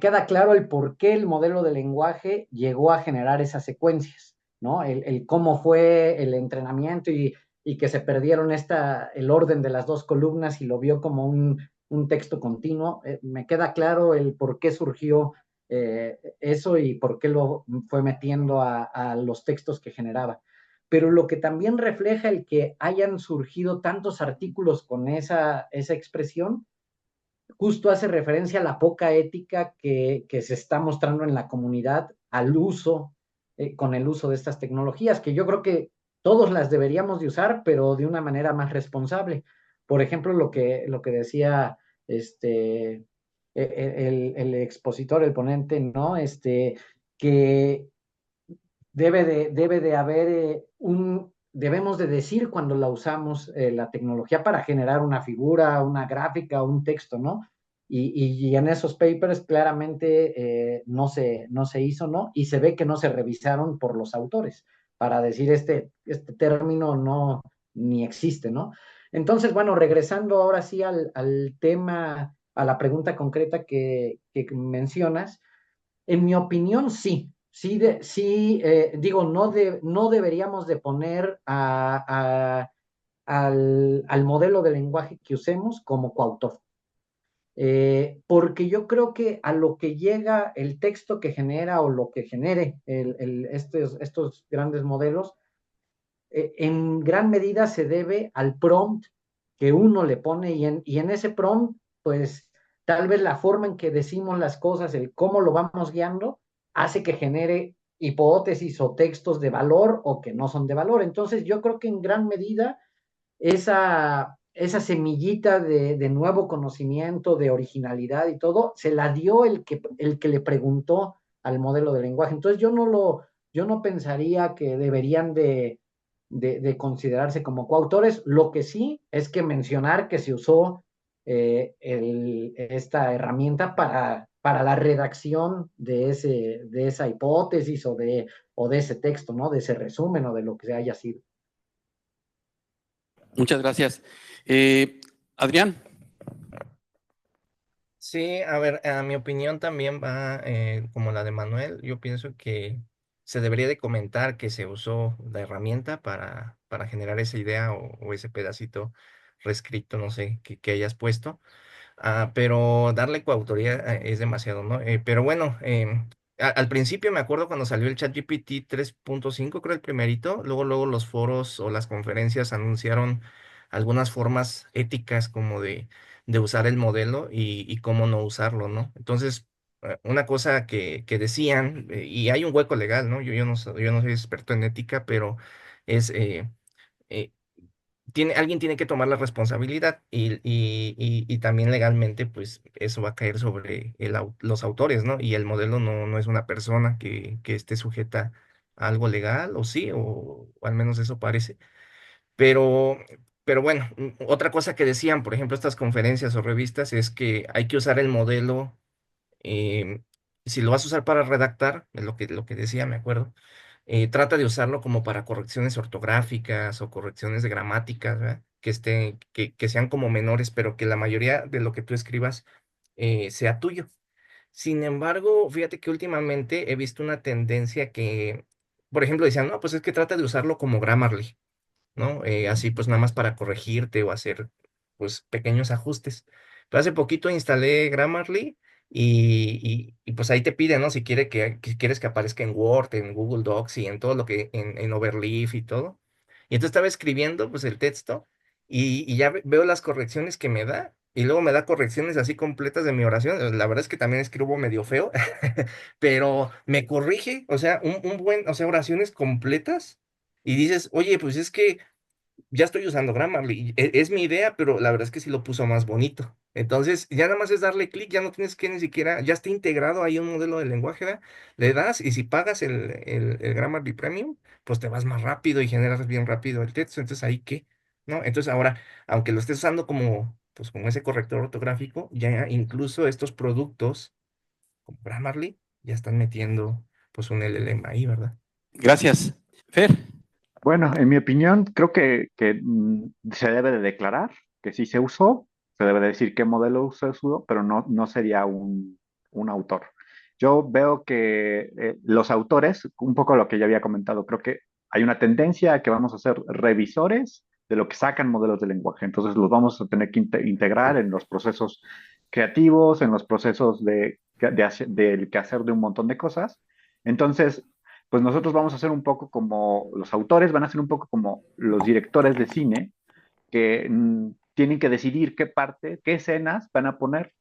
queda claro el por qué el modelo de lenguaje llegó a generar esas secuencias, ¿no? El cómo fue el entrenamiento y que se perdieron el orden de las dos columnas y lo vio como un texto continuo. Me queda claro el por qué surgió eso y por qué lo fue metiendo a los textos que generaba. Pero lo que también refleja el que hayan surgido tantos artículos con esa expresión, justo hace referencia a la poca ética que se está mostrando en la comunidad al uso, con el uso de estas tecnologías, que yo creo que todos las deberíamos de usar, pero de una manera más responsable. Por ejemplo, lo que decía el expositor, el ponente, ¿no? Que debe de haber debemos de decir cuando la usamos la tecnología para generar una figura, una gráfica, un texto, ¿no? Y en esos papers claramente no se hizo, ¿no? Y se ve que no se revisaron por los autores para decir este término no ni existe, ¿no? Entonces, bueno, regresando ahora sí al tema, a la pregunta concreta que mencionas, en mi opinión, sí. Digo, no deberíamos de poner al modelo de lenguaje que usemos como coautor. Porque yo creo que a lo que llega el texto que genera o lo que genere estos grandes modelos, en gran medida se debe al prompt que uno le pone y en ese prompt, pues tal vez la forma en que decimos las cosas, el cómo lo vamos guiando, hace que genere hipótesis o textos de valor o que no son de valor. Entonces yo creo que en gran medida esa semillita de nuevo conocimiento, de originalidad y todo, se la dio el que le preguntó al modelo de lenguaje. Entonces yo no yo no pensaría que deberían de considerarse como coautores. Lo que sí es que mencionar que se usó esta herramienta para la redacción de esa hipótesis o de ese texto, ¿no? De ese resumen o de lo que haya sido. Muchas gracias. Adrián. Sí, a ver, a mi opinión también va como la de Manuel. Yo pienso que se debería de comentar que se usó la herramienta para generar esa idea o ese pedacito reescrito, no sé, que hayas puesto. Pero darle coautoría es demasiado, ¿no? Pero bueno, al principio me acuerdo cuando salió el ChatGPT 3.5, creo el primerito, luego los foros o las conferencias anunciaron algunas formas éticas como de usar el modelo y cómo no usarlo, ¿no? Entonces, una cosa que decían, y hay un hueco legal, ¿no? Yo no soy experto en ética, pero es... eh, alguien tiene que tomar la responsabilidad y también legalmente, pues eso va a caer sobre los autores, ¿no? Y el modelo no es una persona que esté sujeta a algo legal, o sí, o al menos eso parece. Pero, pero bueno, otra cosa que decían, por ejemplo, estas conferencias o revistas, es que hay que usar el modelo eh, si lo vas a usar para redactar, es lo que decía, me acuerdo, trata de usarlo como para correcciones ortográficas o correcciones de gramática, ¿verdad? Que sean como menores, pero que la mayoría de lo que tú escribas sea tuyo. Sin embargo, fíjate que últimamente he visto una tendencia que, por ejemplo, decían, no, pues es que trata de usarlo como Grammarly, ¿no? Así pues nada más para corregirte o hacer pues pequeños ajustes. Pero hace poquito instalé Grammarly y, pues ahí te pide, ¿no? Si que quieres que aparezca en Word, en Google Docs y en todo lo que, en Overleaf y todo. Y entonces estaba escribiendo pues el texto y ya veo las correcciones que me da. Y luego me da correcciones así completas de mi oración. La verdad es que también escribo medio feo, pero me corrige, o sea, o sea, oraciones completas. Y dices, oye, pues es que ya estoy usando Grammarly. Es mi idea, pero la verdad es que sí lo puso más bonito. Entonces, ya nada más es darle clic, ya no tienes que ni siquiera, ya está integrado ahí un modelo de lenguaje, ¿verdad? Le das y si pagas el Grammarly Premium, pues te vas más rápido y generas bien rápido el texto. Entonces, ¿ahí qué? ¿No? Entonces, ahora, aunque lo estés usando pues, como ese corrector ortográfico, ya incluso estos productos como Grammarly ya están metiendo pues un LLM ahí, ¿verdad? Gracias. Fer. Bueno, en mi opinión, creo que se debe de declarar que sí se usó, se debe de decir qué modelo se usó, pero no sería un autor. Yo veo que los autores, un poco lo que ya había comentado, creo que hay una tendencia a que vamos a ser revisores de lo que sacan modelos de lenguaje. Entonces los vamos a tener que integrar en los procesos creativos, en los procesos del quehacer de un montón de cosas. Entonces, pues nosotros vamos a ser un poco como los autores, van a ser un poco como los directores de cine que tienen que decidir qué parte, qué escenas van a poner,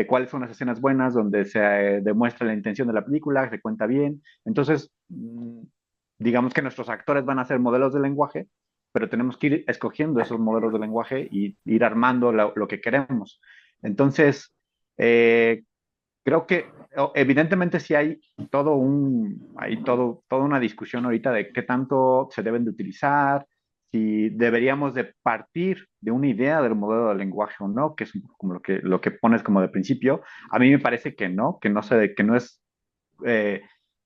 cuáles son las escenas buenas donde se demuestra la intención de la película, se cuenta bien. Entonces, digamos que nuestros actores van a ser modelos de lenguaje, pero tenemos que ir escogiendo esos modelos de lenguaje y ir armando lo que queremos. Entonces, eh, creo que evidentemente sí toda una discusión ahorita de qué tanto se deben de utilizar, si deberíamos de partir de una idea del modelo de lenguaje o no, que es un poco como lo que pones como de principio. A mí me parece que no es eh,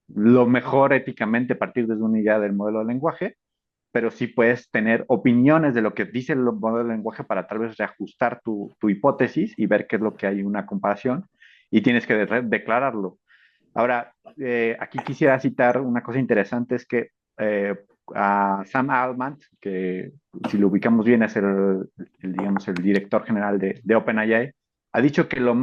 lo mejor éticamente partir desde una idea del modelo de lenguaje, pero sí puedes tener opiniones de lo que dice el modelo de lenguaje para tal vez reajustar tu hipótesis y ver qué es lo que hay una comparación y tienes que declararlo. Ahora, aquí quisiera citar una cosa interesante, es que a Sam Altman, que si lo ubicamos bien es digamos, el director general de OpenAI, ha dicho que lo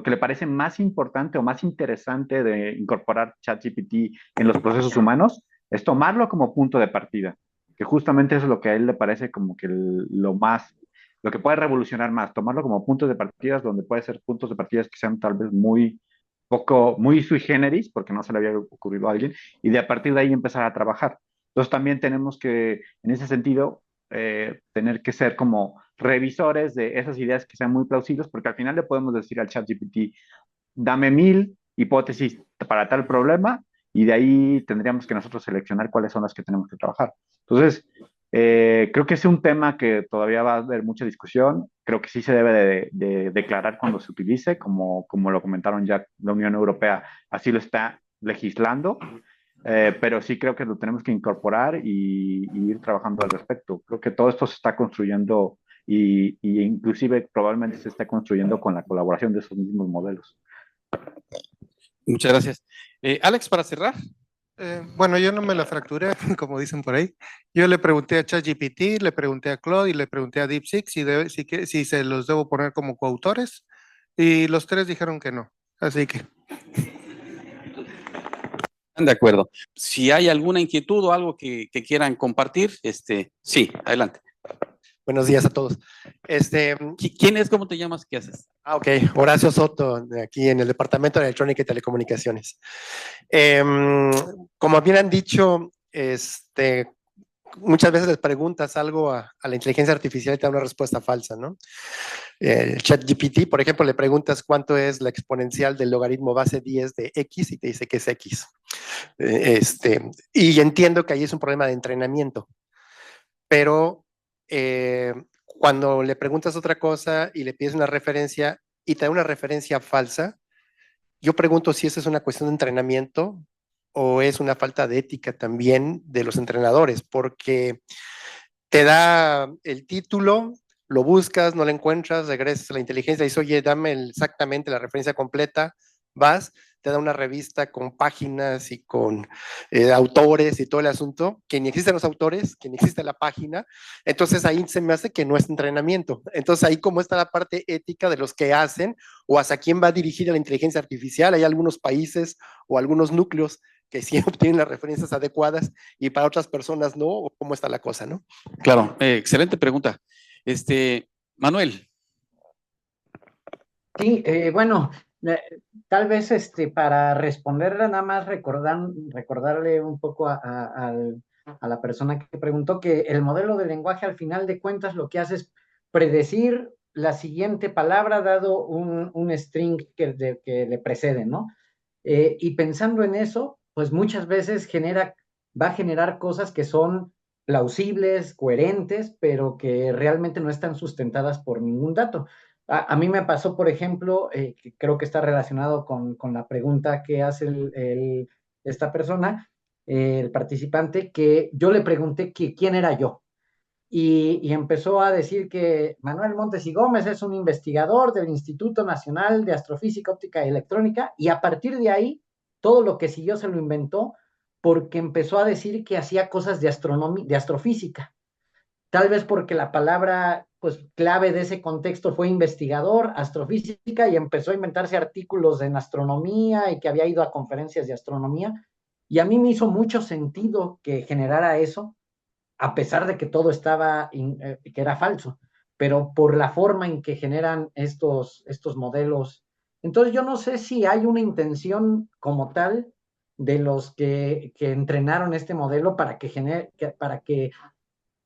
que le parece más importante o más interesante de incorporar ChatGPT en los procesos humanos es tomarlo como punto de partida, que justamente eso es lo que a él le parece como que lo que puede revolucionar más, tomarlo como puntos de partida donde puede ser puntos de partida que sean tal vez muy sui generis, porque no se le había ocurrido a alguien, y de a partir de ahí empezar a trabajar. Entonces también tenemos que, en ese sentido, tener que ser como revisores de esas ideas que sean muy plausibles, porque al final le podemos decir al ChatGPT, dame 1000 hipótesis para tal problema, y de ahí tendríamos que nosotros seleccionar cuáles son las que tenemos que trabajar. Entonces, creo que es un tema que todavía va a haber mucha discusión. Creo que sí se debe de declarar cuando se utilice, como lo comentaron ya, la Unión Europea así lo está legislando, pero sí creo que lo tenemos que incorporar y ir trabajando al respecto. Creo que todo esto se está construyendo y inclusive probablemente se está construyendo con la colaboración de esos mismos modelos. Muchas gracias. Alex, para cerrar. Bueno, yo no me la fracturé, como dicen por ahí. Yo le pregunté a ChatGPT, le pregunté a Claude y le pregunté a DeepSeek si se los debo poner como coautores, y los tres dijeron que no. Así que De acuerdo. Si hay alguna inquietud o algo que quieran compartir, sí, adelante. Buenos días a todos. ¿Quién es? ¿Cómo te llamas? ¿Qué haces? Ok, Horacio Soto, de aquí en el Departamento de Electrónica y Telecomunicaciones. Como bien han dicho, muchas veces les preguntas algo a la inteligencia artificial y te da una respuesta falsa, ¿no? El ChatGPT, por ejemplo, le preguntas cuánto es la exponencial del logaritmo base 10 de X y te dice que es X. Y entiendo que ahí es un problema de entrenamiento, pero cuando le preguntas otra cosa y le pides una referencia y te da una referencia falsa, yo pregunto si esa es una cuestión de entrenamiento o es una falta de ética también de los entrenadores, porque te da el título, lo buscas, no lo encuentras, regresas a la inteligencia y dices, oye, dame exactamente la referencia completa, vas, te da una revista con páginas y con autores y todo el asunto, que ni existen los autores, que ni existe la página, entonces ahí se me hace que no es entrenamiento. Entonces ahí cómo está la parte ética de los que hacen o hacia quién va dirigida la inteligencia artificial. Hay algunos países o algunos núcleos que sí obtienen las referencias adecuadas y para otras personas no, o cómo está la cosa, ¿no? Claro, excelente pregunta. Manuel. Sí, bueno, tal vez para responderla nada más recordarle un poco a la persona que preguntó que el modelo de lenguaje al final de cuentas lo que hace es predecir la siguiente palabra dado un string que le precede, ¿no? Y pensando en eso, pues muchas veces va a generar cosas que son plausibles, coherentes, pero que realmente no están sustentadas por ningún dato. A mí me pasó, por ejemplo, que creo que está relacionado con la pregunta que hace esta persona, el participante, que yo le pregunté quién era yo. Y empezó a decir que Manuel Montes y Gómez es un investigador del Instituto Nacional de Astrofísica, Óptica y Electrónica, y a partir de ahí, todo lo que siguió se lo inventó porque empezó a decir que hacía cosas de astrofísica. Tal vez porque la palabra pues clave de ese contexto fue investigador, astrofísica, y empezó a inventarse artículos en astronomía y que había ido a conferencias de astronomía. Y a mí me hizo mucho sentido que generara eso, a pesar de que todo que era falso, pero por la forma en que generan estos modelos. Entonces yo no sé si hay una intención como tal de los que entrenaron este modelo para que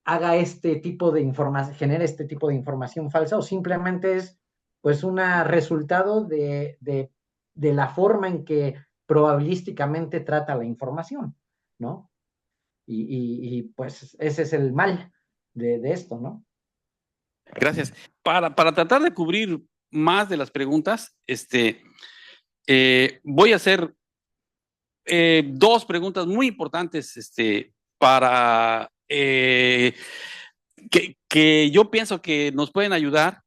haga este tipo de información, genere este tipo de información falsa, o simplemente es pues un resultado de la forma en que probabilísticamente trata la información, ¿no? Y pues ese es el mal de esto, ¿no? Gracias. Para tratar de cubrir más de las preguntas, voy a hacer dos preguntas muy importantes para que yo pienso que nos pueden ayudar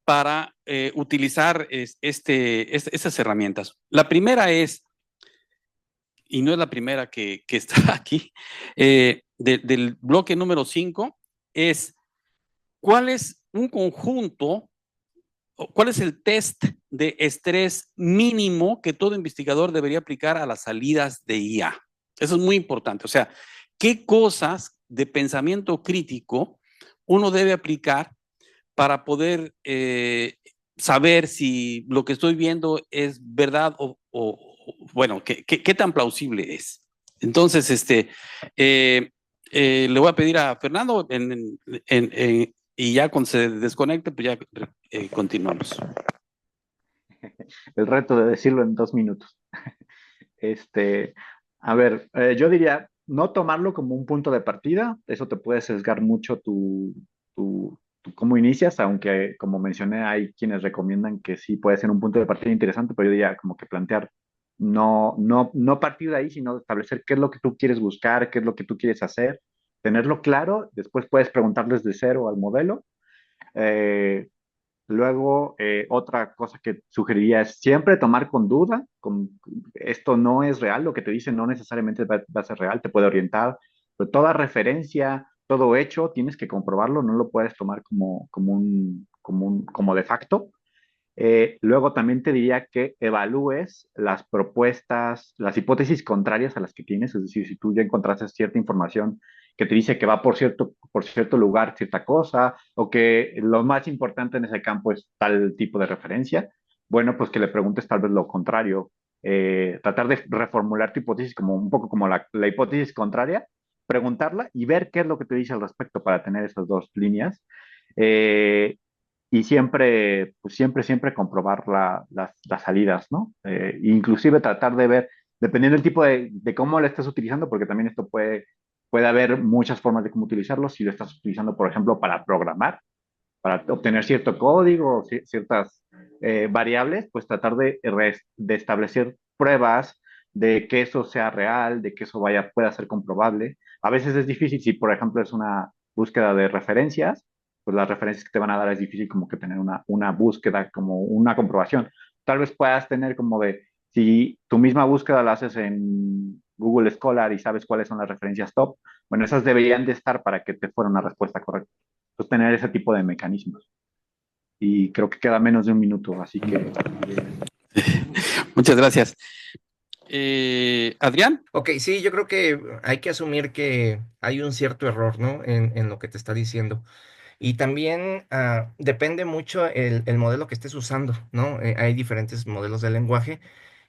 para utilizar estas herramientas. La primera es, y no es la primera que está aquí, del bloque número 5, es ¿cuál es un conjunto, cuál es el test de estrés mínimo que todo investigador debería aplicar a las salidas de IA? Eso es muy importante. O sea, ¿qué cosas de pensamiento crítico uno debe aplicar para poder saber si lo que estoy viendo es verdad o bueno, qué tan plausible es? Entonces, le voy a pedir a Fernando y ya cuando se desconecte, pues ya continuamos. El reto de decirlo en 2 minutos. A ver, yo diría, no tomarlo como un punto de partida, eso te puede sesgar mucho tu cómo inicias, aunque como mencioné, hay quienes recomiendan que sí puede ser un punto de partida interesante, pero yo diría como que plantear, no partir de ahí, sino establecer qué es lo que tú quieres buscar, qué es lo que tú quieres hacer, tenerlo claro, después puedes preguntarles de cero al modelo. Eh, Luego, otra cosa que sugeriría es siempre tomar con duda, esto no es real, lo que te dicen no necesariamente va a ser real, te puede orientar, pero toda referencia, todo hecho, tienes que comprobarlo, no lo puedes tomar como de facto. Luego también te diría que evalúes las propuestas, las hipótesis contrarias a las que tienes, es decir, si tú ya encontraste cierta información que te dice que va por cierto lugar cierta cosa, o que lo más importante en ese campo es tal tipo de referencia, bueno, pues que le preguntes tal vez lo contrario. Tratar de reformular tu hipótesis como un poco como la hipótesis contraria, preguntarla y ver qué es lo que te dice al respecto para tener esas dos líneas. Eh, y siempre, pues siempre comprobar las salidas, ¿no? Inclusive tratar de ver, dependiendo del tipo de cómo lo estés utilizando, porque también esto puede haber muchas formas de cómo utilizarlo. Si lo estás utilizando, por ejemplo, para programar, para obtener cierto código o ciertas variables, pues tratar de establecer pruebas de que eso sea real, de que eso pueda ser comprobable. A veces es difícil si, por ejemplo, es una búsqueda de referencias, pues las referencias que te van a dar es difícil como que tener una búsqueda, como una comprobación. Tal vez puedas tener como si tu misma búsqueda la haces en Google Scholar y sabes cuáles son las referencias top, bueno, esas deberían de estar para que te fuera una respuesta correcta. Pues tener ese tipo de mecanismos. Y creo que queda menos de un minuto, así que... Muchas gracias. Adrián. Ok, sí, yo creo que hay que asumir que hay un cierto error, ¿no? En lo que te está diciendo. Y también depende mucho el modelo que estés usando, ¿no? Hay diferentes modelos de lenguaje.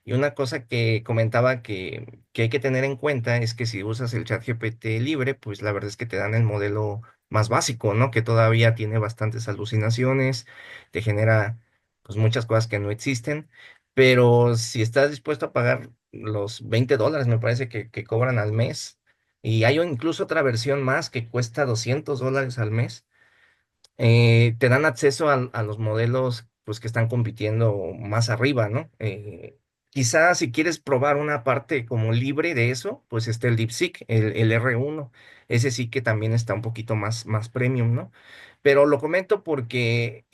Y una cosa que comentaba que hay que tener en cuenta es que si usas el chat GPT libre, pues la verdad es que te dan el modelo más básico, ¿no? Que todavía tiene bastantes alucinaciones, te genera pues muchas cosas que no existen. Pero si estás dispuesto a pagar los $20, me parece que cobran al mes, y hay incluso otra versión más que cuesta $200 al mes, te dan acceso a los modelos pues, que están compitiendo más arriba, ¿no? Quizás si quieres probar una parte como libre de eso, pues está el DeepSeek, el R1. Ese sí que también está un poquito más premium, ¿no? Pero lo comento porque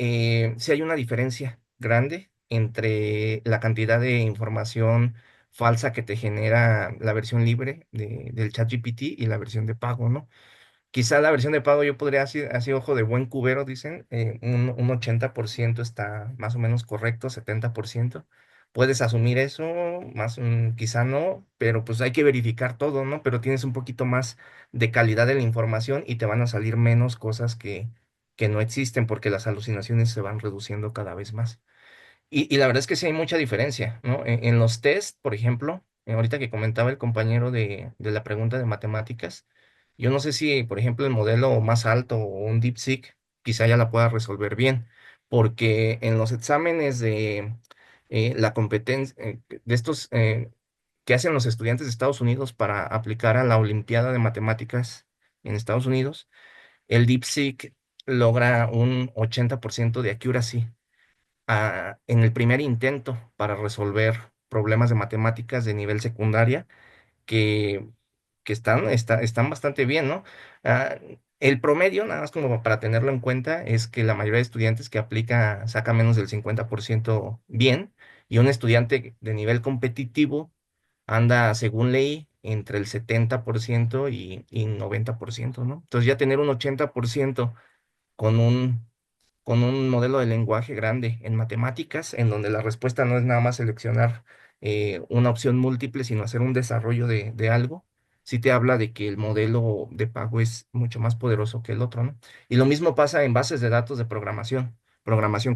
sí hay una diferencia grande entre la cantidad de información falsa que te genera la versión libre del ChatGPT y la versión de pago, ¿no? Quizá la versión de pago yo podría decir, así ojo de buen cubero, dicen, un 80% está más o menos correcto, 70%. Puedes asumir eso, más quizá no, pero pues hay que verificar todo, ¿no? Pero tienes un poquito más de calidad de la información y te van a salir menos cosas que no existen porque las alucinaciones se van reduciendo cada vez más. Y la verdad es que sí hay mucha diferencia, ¿no? En los test, por ejemplo, ahorita que comentaba el compañero de la pregunta de matemáticas, yo no sé si, por ejemplo, el modelo más alto o un DeepSeek quizá ya la pueda resolver bien, porque en los exámenes de la competencia, de estos que hacen los estudiantes de Estados Unidos para aplicar a la Olimpiada de Matemáticas en Estados Unidos, el DeepSeek logra un 80% de accuracy en el primer intento para resolver problemas de matemáticas de nivel secundaria que, que están bastante bien, ¿no? Ah, el promedio, nada más como para tenerlo en cuenta, es que la mayoría de estudiantes que aplica saca menos del 50% bien, y un estudiante de nivel competitivo anda, según ley, entre el 70% y 90%, ¿no? Entonces ya tener un 80% con un modelo de lenguaje grande en matemáticas, en donde la respuesta no es nada más seleccionar una opción múltiple, sino hacer un desarrollo de algo, sí te habla de que el modelo de pago es mucho más poderoso que el otro, ¿no? Y lo mismo pasa en bases de datos de programación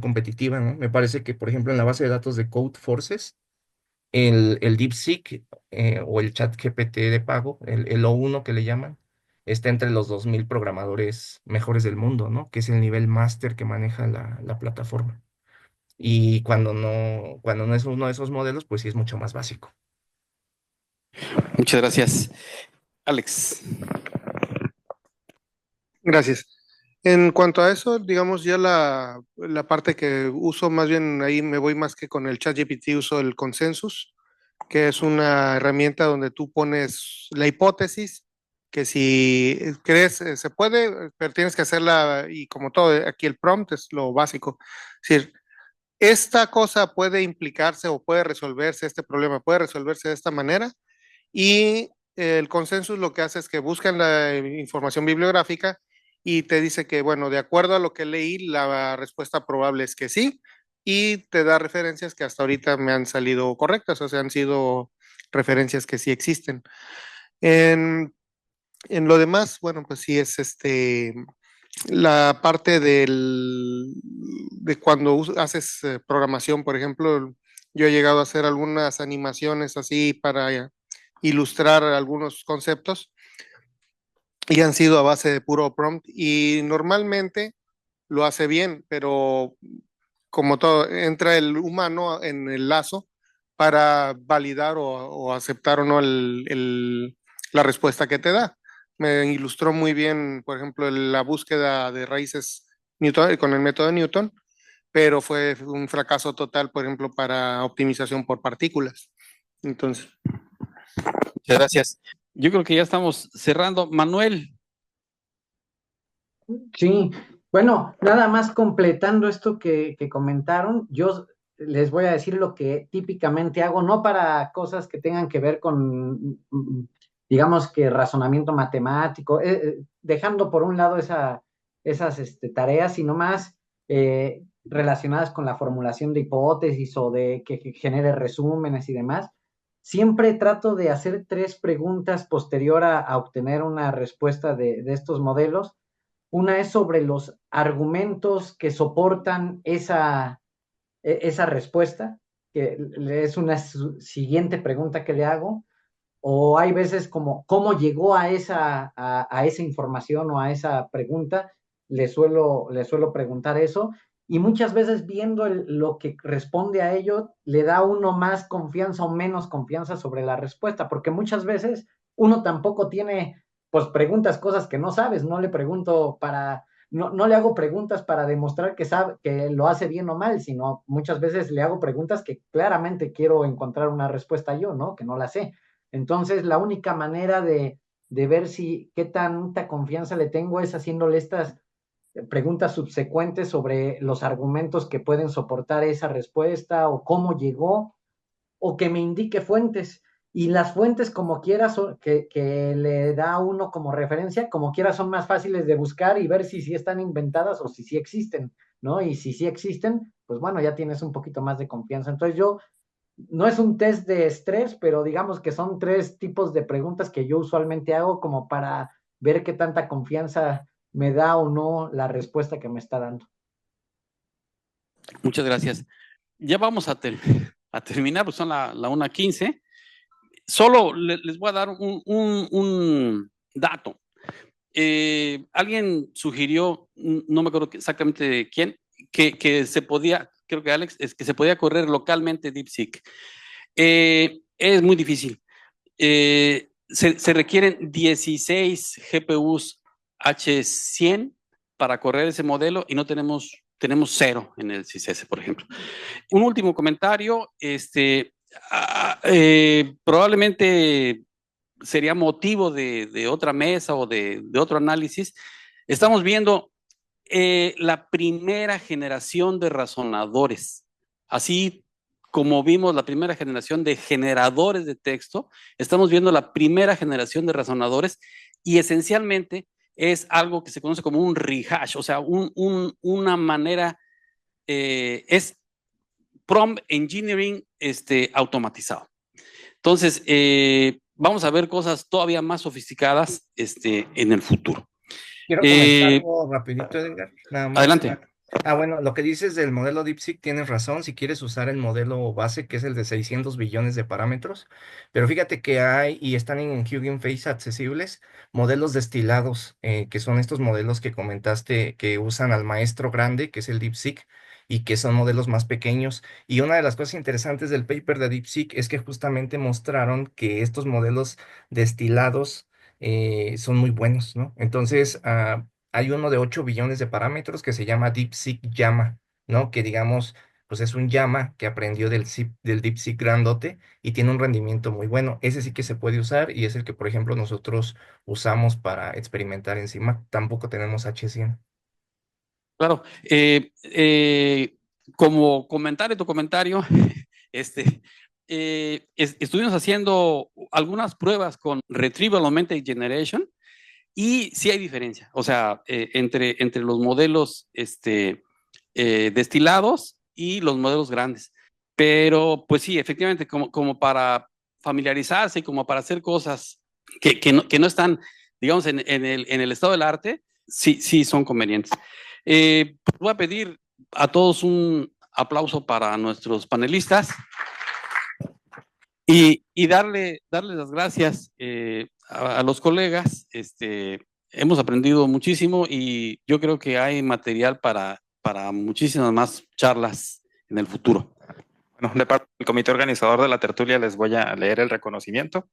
competitiva, ¿no? Me parece que, por ejemplo, en la base de datos de Codeforces, el DeepSeek o el ChatGPT de pago, el O1 que le llaman, está entre los 2000 programadores mejores del mundo, ¿no? Que es el nivel máster que maneja la plataforma. Y cuando no es uno de esos modelos, pues sí es mucho más básico. Muchas gracias. Alex. Gracias. En cuanto a eso, digamos, ya la parte que uso, más bien ahí me voy más que con el ChatGPT, uso el Consensus, que es una herramienta donde tú pones la hipótesis, que si crees se puede, pero tienes que hacerla, y como todo, aquí el prompt es lo básico. Es decir, esta cosa puede implicarse o puede resolverse, este problema puede resolverse de esta manera, y el consensus lo que hace es que buscan la información bibliográfica y te dice que, bueno, de acuerdo a lo que leí, la respuesta probable es que sí, y te da referencias que hasta ahorita me han salido correctas, o sea, han sido referencias que sí existen. En, en lo demás, bueno, pues sí es la parte de cuando haces programación, por ejemplo, yo he llegado a hacer algunas animaciones así para ilustrar algunos conceptos y han sido a base de puro prompt y normalmente lo hace bien, pero como todo, entra el humano en el lazo para validar o aceptar o no la respuesta que te da. Me ilustró muy bien, por ejemplo, la búsqueda de raíces Newton, con el método de Newton, pero fue un fracaso total, por ejemplo, para optimización por partículas. Entonces, Muchas gracias. Yo creo que ya estamos cerrando. Manuel. Sí, bueno, nada más completando esto que comentaron, yo les voy a decir lo que típicamente hago, no para cosas que tengan que ver con, digamos que razonamiento matemático, dejando por un lado esas tareas, sino más relacionadas con la formulación de hipótesis o de que genere resúmenes y demás. Siempre trato de hacer 3 preguntas posterior a obtener una respuesta de estos modelos. Una es sobre los argumentos que soportan esa respuesta, que es una siguiente pregunta que le hago, o hay veces como cómo llegó a esa información o a esa pregunta, le suelo preguntar eso, y muchas veces viendo lo que responde a ello, le da a uno más confianza o menos confianza sobre la respuesta, porque muchas veces uno tampoco tiene, pues preguntas cosas que no sabes, no le pregunto no le hago preguntas para demostrar que sabe, que lo hace bien o mal, sino muchas veces le hago preguntas que claramente quiero encontrar una respuesta yo, ¿no? Que no la sé. Entonces, la única manera de ver si qué tanta confianza le tengo es haciéndole estas preguntas subsecuentes sobre los argumentos que pueden soportar esa respuesta o cómo llegó, o que me indique fuentes. Y las fuentes, como quiera, que le da a uno como referencia, como quiera, son más fáciles de buscar y ver si sí están inventadas o si sí existen, ¿no? Y si sí existen, pues bueno, ya tienes un poquito más de confianza. Entonces yo no es un test de estrés, pero digamos que son 3 tipos de preguntas que yo usualmente hago como para ver qué tanta confianza me da o no la respuesta que me está dando. Muchas gracias. Ya vamos a terminar, pues son la 1:15. Solo les voy a dar un dato. Alguien sugirió, no me acuerdo exactamente quién, que se podía, creo que Alex, es que se podía correr localmente DeepSeek. Es muy difícil. Se requieren 16 GPUs H100 para correr ese modelo y no tenemos 0 en el CISS, por ejemplo. Un último comentario, probablemente sería motivo de otra mesa o de otro análisis. Estamos viendo la primera generación de razonadores, así como vimos la primera generación de generadores de texto, estamos viendo la primera generación de razonadores y esencialmente es algo que se conoce como un rehash, o sea, una manera, es prompt engineering automatizado. Entonces, vamos a ver cosas todavía más sofisticadas en el futuro. Quiero comentar algo rapidito, Edgar. Nada más. Adelante. Bueno, lo que dices del modelo DeepSeek tienes razón, si quieres usar el modelo base, que es el de 600 billones de parámetros, pero fíjate que hay, y están en Hugging Face accesibles, modelos destilados, que son estos modelos que comentaste que usan al maestro grande, que es el DeepSeek, y que son modelos más pequeños. Y una de las cosas interesantes del paper de DeepSeek es que justamente mostraron que estos modelos destilados son muy buenos, ¿no? Entonces, hay uno de 8 billones de parámetros que se llama DeepSeek Llama, ¿no? Que digamos, pues es un llama que aprendió del DeepSeek grandote y tiene un rendimiento muy bueno. Ese sí que se puede usar y es el que, por ejemplo, nosotros usamos para experimentar encima. Tampoco tenemos H100. Claro. Como comentario, tu comentario, este, estuvimos haciendo algunas pruebas con Retrieval Augmented Generation y sí hay diferencia. O sea, entre los modelos destilados y los modelos grandes. Pero, pues sí, efectivamente, como para familiarizarse y como para hacer cosas que no están, digamos, en el estado del arte, sí son convenientes. Pues voy a pedir a todos un aplauso para nuestros panelistas y darles las gracias a los colegas. Hemos aprendido muchísimo y yo creo que hay material para muchísimas más charlas en el futuro. Bueno, de parte del comité organizador de la tertulia les voy a leer el reconocimiento.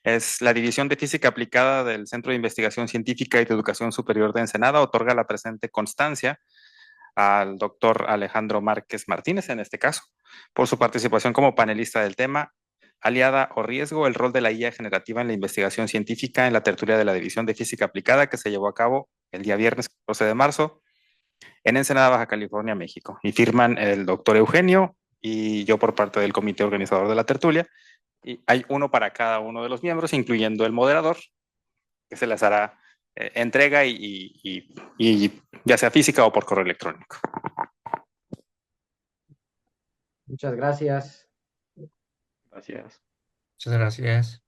Es la División de Física Aplicada del Centro de Investigación Científica y de Educación Superior de Ensenada, otorga la presente constancia al doctor Alejandro Márquez Martínez, en este caso, por su participación como panelista del tema Aliada o Riesgo, el rol de la IA generativa en la investigación científica en la tertulia de la División de Física Aplicada que se llevó a cabo el día viernes 14 de marzo en Ensenada, Baja California, México. Y firman el doctor Eugenio y yo por parte del comité organizador de la tertulia. Y hay uno para cada uno de los miembros, incluyendo el moderador, que se les hará entrega y ya sea física o por correo electrónico. Muchas gracias. Gracias. Muchas gracias.